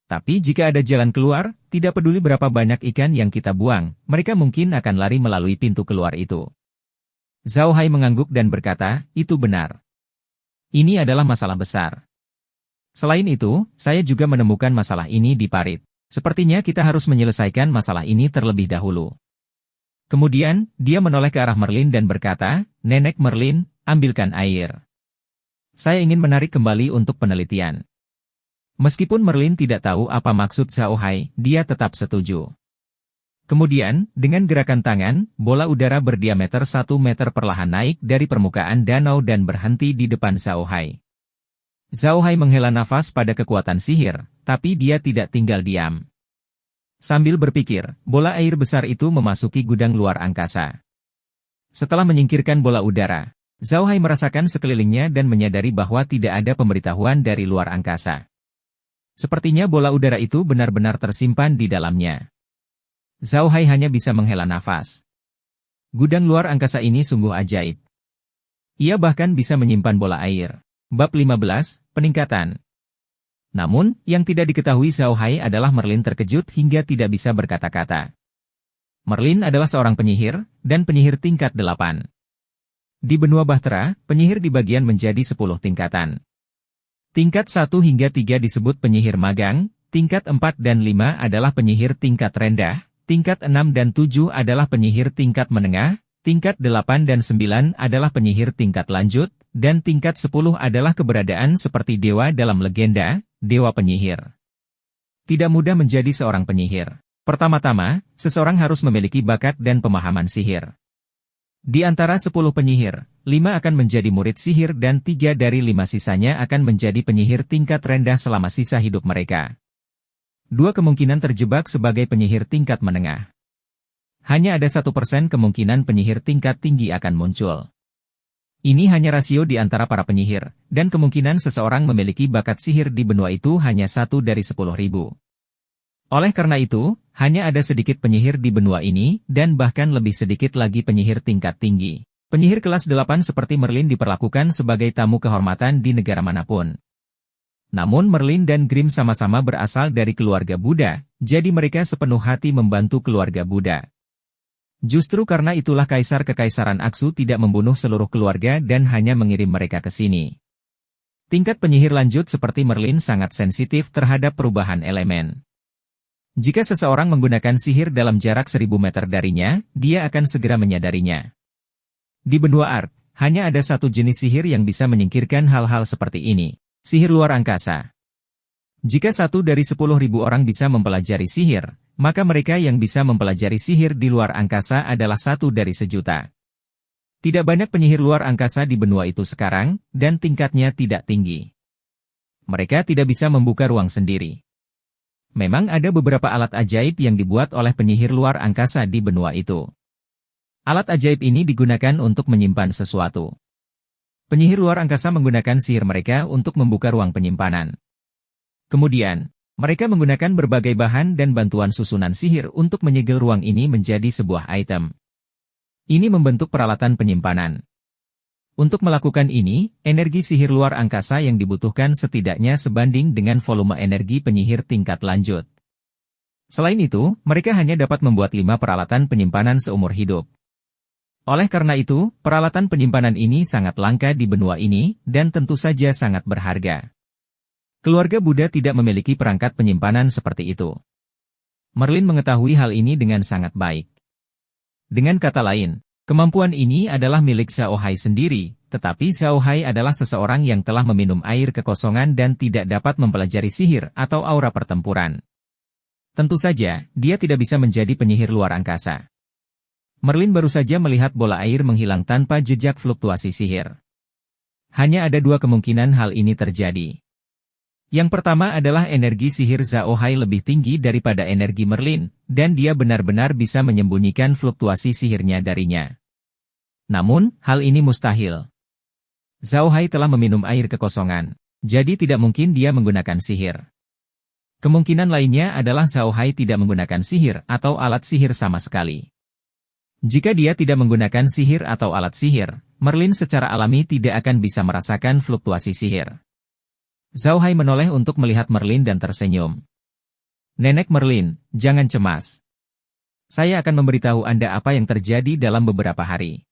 Speaker 1: Tapi jika ada jalan keluar, tidak peduli berapa banyak ikan yang kita buang, mereka mungkin akan lari melalui pintu keluar itu. Zhao Hai mengangguk dan berkata, itu benar. Ini adalah masalah besar. Selain itu, saya juga menemukan masalah ini di parit. Sepertinya kita harus menyelesaikan masalah ini terlebih dahulu. Kemudian, dia menoleh ke arah Merlin dan berkata, Nenek Merlin, ambilkan air. Saya ingin menarik kembali untuk penelitian. Meskipun Merlin tidak tahu apa maksud Zhao Hai, dia tetap setuju. Kemudian, dengan gerakan tangan, bola udara berdiameter 1 meter perlahan naik dari permukaan danau dan berhenti di depan Zhao Hai. Zhao Hai menghela nafas pada kekuatan sihir, tapi dia tidak tinggal diam. Sambil berpikir, bola air besar itu memasuki gudang luar angkasa. Setelah menyingkirkan bola udara, Zhao Hai merasakan sekelilingnya dan menyadari bahwa tidak ada pemberitahuan dari luar angkasa. Sepertinya bola udara itu benar-benar tersimpan di dalamnya. Zhao Hai hanya bisa menghela nafas. Gudang luar angkasa ini sungguh ajaib. Ia bahkan bisa menyimpan bola air. Bab 15, Peningkatan. Namun, yang tidak diketahui Zhao Hai adalah Merlin terkejut hingga tidak bisa berkata-kata. Merlin adalah seorang penyihir, dan penyihir tingkat 8. Di benua Bahtera, penyihir dibagi menjadi 10 tingkatan. Tingkat 1 hingga 3 disebut penyihir magang, tingkat 4 dan 5 adalah penyihir tingkat rendah, tingkat 6 dan 7 adalah penyihir tingkat menengah, tingkat 8 dan 9 adalah penyihir tingkat lanjut, dan tingkat 10 adalah keberadaan seperti dewa dalam legenda, dewa penyihir. Tidak mudah menjadi seorang penyihir. Pertama-tama, seseorang harus memiliki bakat dan pemahaman sihir. Di antara 10 penyihir, 5 akan menjadi murid sihir dan 3 dari 5 sisanya akan menjadi penyihir tingkat rendah selama sisa hidup mereka. 2 kemungkinan terjebak sebagai penyihir tingkat menengah. Hanya ada 1% kemungkinan penyihir tingkat tinggi akan muncul. Ini hanya rasio di antara para penyihir, dan kemungkinan seseorang memiliki bakat sihir di benua itu hanya 1 dari 10.000. Oleh karena itu, hanya ada sedikit penyihir di benua ini, dan bahkan lebih sedikit lagi penyihir tingkat tinggi. Penyihir kelas 8 seperti Merlin diperlakukan sebagai tamu kehormatan di negara manapun. Namun Merlin dan Grimm sama-sama berasal dari keluarga Buddha, jadi mereka sepenuh hati membantu keluarga Buddha. Justru karena itulah Kaisar Kekaisaran Aksu tidak membunuh seluruh keluarga dan hanya mengirim mereka ke sini. Tingkat penyihir lanjut seperti Merlin sangat sensitif terhadap perubahan elemen. Jika seseorang menggunakan sihir dalam jarak 1000 meter darinya, dia akan segera menyadarinya. Di benua Ark, hanya ada satu jenis sihir yang bisa menyingkirkan hal-hal seperti ini, sihir luar angkasa. Jika 1 dari 10.000 orang bisa mempelajari sihir, maka mereka yang bisa mempelajari sihir di luar angkasa adalah 1 dari 1.000.000. Tidak banyak penyihir luar angkasa di benua itu sekarang, dan tingkatnya tidak tinggi. Mereka tidak bisa membuka ruang sendiri. Memang ada beberapa alat ajaib yang dibuat oleh penyihir luar angkasa di benua itu. Alat ajaib ini digunakan untuk menyimpan sesuatu. Penyihir luar angkasa menggunakan sihir mereka untuk membuka ruang penyimpanan. Kemudian, mereka menggunakan berbagai bahan dan bantuan susunan sihir untuk menyegel ruang ini menjadi sebuah item. Ini membentuk peralatan penyimpanan. Untuk melakukan ini, energi sihir luar angkasa yang dibutuhkan setidaknya sebanding dengan volume energi penyihir tingkat lanjut. Selain itu, mereka hanya dapat membuat 5 peralatan penyimpanan seumur hidup. Oleh karena itu, peralatan penyimpanan ini sangat langka di benua ini, dan tentu saja sangat berharga. Keluarga Buddha tidak memiliki perangkat penyimpanan seperti itu. Merlin mengetahui hal ini dengan sangat baik. Dengan kata lain, kemampuan ini adalah milik Zhao Hai sendiri, tetapi Zhao Hai adalah seseorang yang telah meminum air kekosongan dan tidak dapat mempelajari sihir atau aura pertempuran. Tentu saja, dia tidak bisa menjadi penyihir luar angkasa. Merlin baru saja melihat bola air menghilang tanpa jejak fluktuasi sihir. Hanya ada 2 kemungkinan hal ini terjadi. Yang pertama adalah energi sihir Zhao Hai lebih tinggi daripada energi Merlin, dan dia benar-benar bisa menyembunyikan fluktuasi sihirnya darinya. Namun, hal ini mustahil. Zhao Hai telah meminum air kekosongan. Jadi tidak mungkin dia menggunakan sihir. Kemungkinan lainnya adalah Zhao Hai tidak menggunakan sihir atau alat sihir sama sekali. Jika dia tidak menggunakan sihir atau alat sihir, Merlin secara alami tidak akan bisa merasakan fluktuasi sihir. Zhao Hai menoleh untuk melihat Merlin dan tersenyum. Nenek Merlin, jangan cemas. Saya akan memberitahu Anda apa yang terjadi dalam beberapa hari.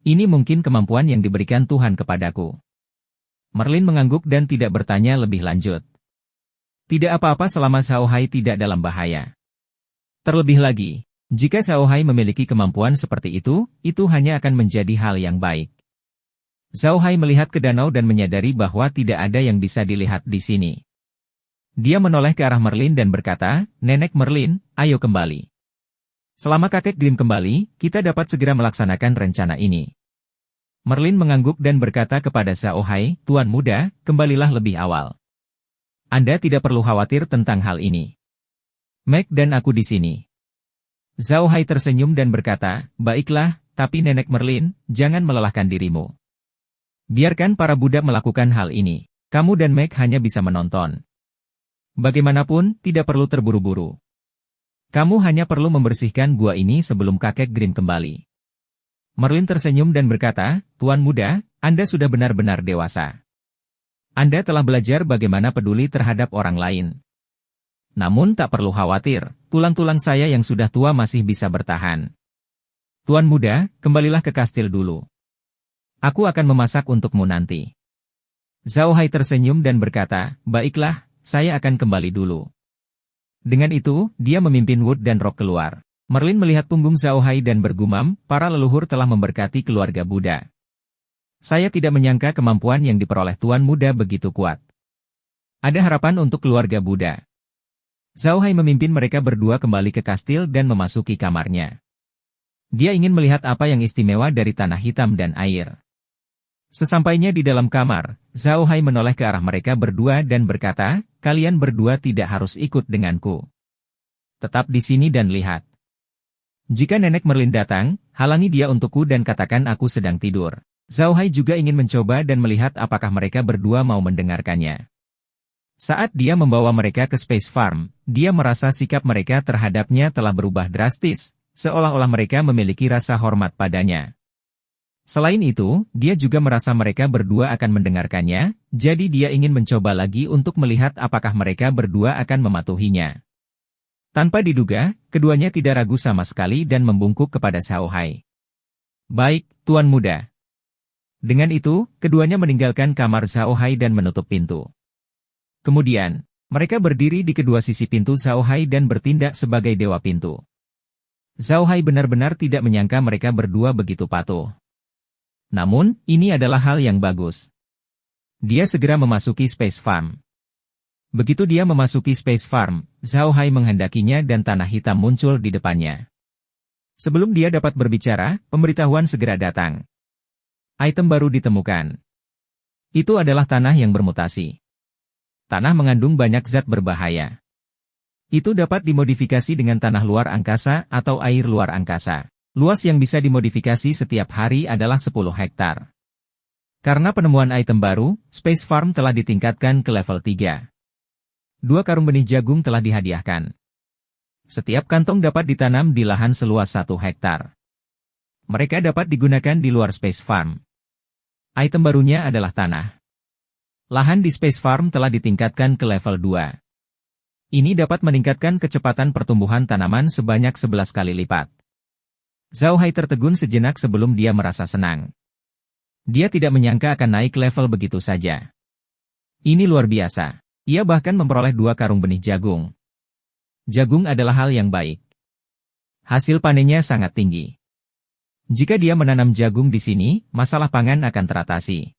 Speaker 1: Ini mungkin kemampuan yang diberikan Tuhan kepadaku. Merlin mengangguk dan tidak bertanya lebih lanjut. Tidak apa-apa selama Zhao Hai tidak dalam bahaya. Terlebih lagi, jika Zhao Hai memiliki kemampuan seperti itu hanya akan menjadi hal yang baik. Zhao Hai melihat ke danau dan menyadari bahwa tidak ada yang bisa dilihat di sini. Dia menoleh ke arah Merlin dan berkata, Nenek Merlin, ayo kembali. Selama kakek Grimm kembali, kita dapat segera melaksanakan rencana ini. Merlin mengangguk dan berkata kepada Zhao Hai, Tuan muda, kembalilah lebih awal. Anda tidak perlu khawatir tentang hal ini. Meg dan aku di sini. Zhao Hai tersenyum dan berkata, baiklah, tapi Nenek Merlin, jangan melelahkan dirimu. Biarkan para budak melakukan hal ini. Kamu dan Meg hanya bisa menonton. Bagaimanapun, tidak perlu terburu-buru. Kamu hanya perlu membersihkan gua ini sebelum kakek Grimm kembali. Merlin tersenyum dan berkata, Tuan muda, Anda sudah benar-benar dewasa. Anda telah belajar bagaimana peduli terhadap orang lain. Namun tak perlu khawatir, tulang-tulang saya yang sudah tua masih bisa bertahan. Tuan muda, kembalilah ke kastil dulu. Aku akan memasak untukmu nanti. Zhao Hai tersenyum dan berkata, baiklah, saya akan kembali dulu. Dengan itu, dia memimpin Wood dan Rock keluar. Merlin melihat punggung Zhao Hai dan bergumam, para leluhur telah memberkati keluarga Buddha. Saya tidak menyangka kemampuan yang diperoleh Tuan muda begitu kuat. Ada harapan untuk keluarga Buddha. Zhao Hai memimpin mereka berdua kembali ke kastil dan memasuki kamarnya. Dia ingin melihat apa yang istimewa dari tanah hitam dan air. Sesampainya di dalam kamar, Zhao Hai menoleh ke arah mereka berdua dan berkata, kalian berdua tidak harus ikut denganku. Tetap di sini dan lihat. Jika Nenek Merlin datang, halangi dia untukku dan katakan aku sedang tidur. Zhao Hai juga ingin mencoba dan melihat apakah mereka berdua mau mendengarkannya. Saat dia membawa mereka ke Space Farm, dia merasa sikap mereka terhadapnya telah berubah drastis, seolah-olah mereka memiliki rasa hormat padanya. Selain itu, dia juga merasa mereka berdua akan mendengarkannya, jadi dia ingin mencoba lagi untuk melihat apakah mereka berdua akan mematuhinya. Tanpa diduga, keduanya tidak ragu sama sekali dan membungkuk kepada Zhao Hai. Baik, Tuan muda. Dengan itu, keduanya meninggalkan kamar Zhao Hai dan menutup pintu. Kemudian, mereka berdiri di kedua sisi pintu Zhao Hai dan bertindak sebagai dewa pintu. Zhao Hai benar-benar tidak menyangka mereka berdua begitu patuh. Namun, ini adalah hal yang bagus. Dia segera memasuki Space Farm. Begitu dia memasuki Space Farm, Zhao Hai menghendakinya dan tanah hitam muncul di depannya. Sebelum dia dapat berbicara, pemberitahuan segera datang. Item baru ditemukan. Itu adalah tanah yang bermutasi. Tanah mengandung banyak zat berbahaya. Itu dapat dimodifikasi dengan tanah luar angkasa atau air luar angkasa. Luas yang bisa dimodifikasi setiap hari adalah 10 hektar. Karena penemuan item baru, Space Farm telah ditingkatkan ke level 3. 2 karung benih jagung telah dihadiahkan. Setiap kantong dapat ditanam di lahan seluas 1 hektar. Mereka dapat digunakan di luar Space Farm. Item barunya adalah tanah. Lahan di Space Farm telah ditingkatkan ke level 2. Ini dapat meningkatkan kecepatan pertumbuhan tanaman sebanyak 11 kali lipat. Zhao Hai tertegun sejenak sebelum dia merasa senang. Dia tidak menyangka akan naik level begitu saja. Ini luar biasa. Ia bahkan memperoleh 2 karung benih jagung. Jagung adalah hal yang baik. Hasil panennya sangat tinggi. Jika dia menanam jagung di sini, masalah pangan akan teratasi.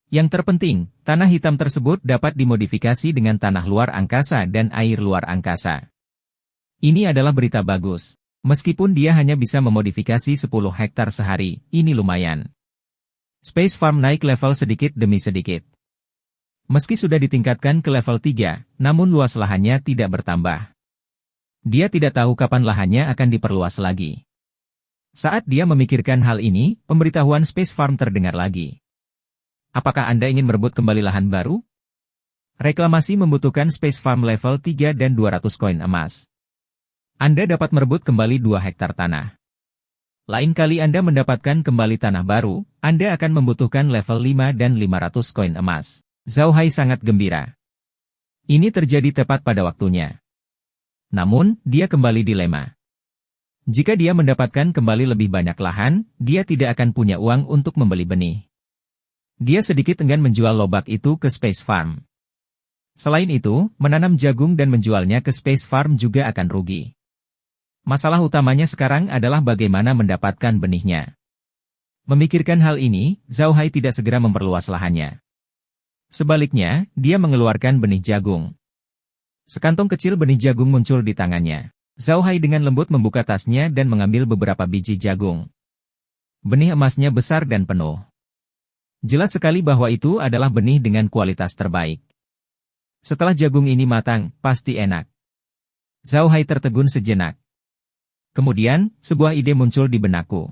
Speaker 1: Yang terpenting, tanah hitam tersebut dapat dimodifikasi dengan tanah luar angkasa dan air luar angkasa. Ini adalah berita bagus. Meskipun dia hanya bisa memodifikasi 10 hektar sehari, ini lumayan. Space Farm naik level sedikit demi sedikit. Meski sudah ditingkatkan ke level 3, namun luas lahannya tidak bertambah. Dia tidak tahu kapan lahannya akan diperluas lagi. Saat dia memikirkan hal ini, pemberitahuan Space Farm terdengar lagi. Apakah Anda ingin merebut kembali lahan baru? Reklamasi membutuhkan space farm level 3 dan 200 koin emas. Anda dapat merebut kembali 2 hektar tanah. Lain kali Anda mendapatkan kembali tanah baru, Anda akan membutuhkan level 5 dan 500 koin emas. Zhao Hai sangat gembira. Ini terjadi tepat pada waktunya. Namun, dia kembali dilema. Jika dia mendapatkan kembali lebih banyak lahan, dia tidak akan punya uang untuk membeli benih. Dia sedikit enggan menjual lobak itu ke Space Farm. Selain itu, menanam jagung dan menjualnya ke Space Farm juga akan rugi. Masalah utamanya sekarang adalah bagaimana mendapatkan benihnya. Memikirkan hal ini, Zhao Hai tidak segera memperluas lahannya. Sebaliknya, dia mengeluarkan benih jagung. Sekantong kecil benih jagung muncul di tangannya. Zhao Hai dengan lembut membuka tasnya dan mengambil beberapa biji jagung. Benih emasnya besar dan penuh. Jelas sekali bahwa itu adalah benih dengan kualitas terbaik. Setelah jagung ini matang, pasti enak. Zhao Hai tertegun sejenak. Kemudian, sebuah ide muncul di benakku.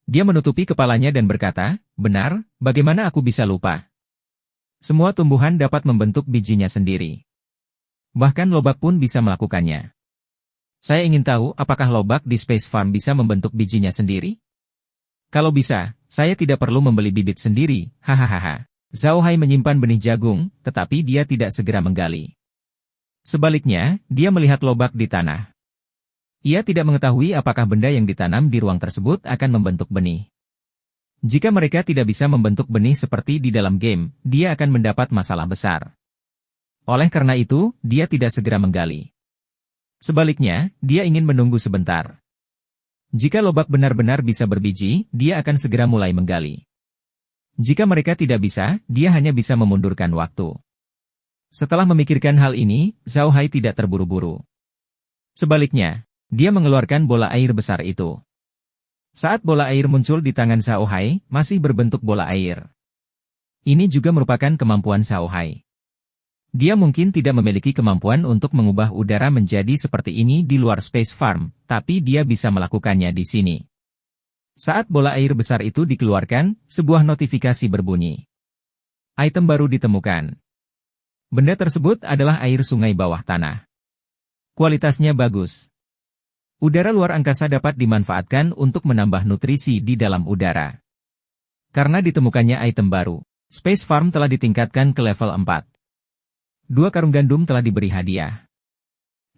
Speaker 1: Dia menutupi kepalanya dan berkata, benar, bagaimana aku bisa lupa? Semua tumbuhan dapat membentuk bijinya sendiri. Bahkan lobak pun bisa melakukannya. Saya ingin tahu apakah lobak di Space Farm bisa membentuk bijinya sendiri? Kalau bisa, saya tidak perlu membeli bibit sendiri, hahaha. Zhao Hai menyimpan benih jagung, tetapi dia tidak segera menggali. Sebaliknya, dia melihat lobak di tanah. Ia tidak mengetahui apakah benda yang ditanam di ruang tersebut akan membentuk benih. Jika mereka tidak bisa membentuk benih seperti di dalam game, dia akan mendapat masalah besar. Oleh karena itu, dia tidak segera menggali. Sebaliknya, dia ingin menunggu sebentar. Jika lobak benar-benar bisa berbiji, dia akan segera mulai menggali. Jika mereka tidak bisa, dia hanya bisa memundurkan waktu. Setelah memikirkan hal ini, Zhao Hai tidak terburu-buru. Sebaliknya, dia mengeluarkan bola air besar itu. Saat bola air muncul di tangan Zhao Hai, masih berbentuk bola air. Ini juga merupakan kemampuan Zhao Hai. Dia mungkin tidak memiliki kemampuan untuk mengubah udara menjadi seperti ini di luar Space Farm, tapi dia bisa melakukannya di sini. Saat bola air besar itu dikeluarkan, sebuah notifikasi berbunyi. Item baru ditemukan. Benda tersebut adalah air sungai bawah tanah. Kualitasnya bagus. Udara luar angkasa dapat dimanfaatkan untuk menambah nutrisi di dalam udara. Karena ditemukannya item baru, Space Farm telah ditingkatkan ke level 4. 2 karung gandum telah diberi hadiah.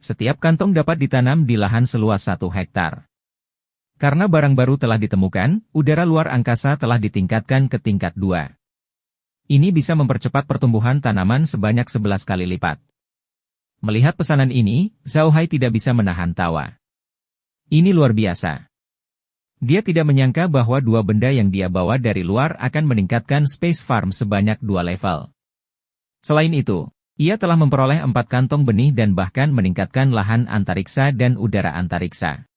Speaker 1: Setiap kantong dapat ditanam di lahan seluas 1 hektar. Karena barang baru telah ditemukan, udara luar angkasa telah ditingkatkan ke tingkat 2. Ini bisa mempercepat pertumbuhan tanaman sebanyak 11 kali lipat. Melihat pesanan ini, Zhao Hai tidak bisa menahan tawa. Ini luar biasa. Dia tidak menyangka bahwa 2 benda yang dia bawa dari luar akan meningkatkan Space Farm sebanyak 2 level. Selain itu, ia telah memperoleh 4 kantong benih dan bahkan meningkatkan lahan antariksa dan udara antariksa.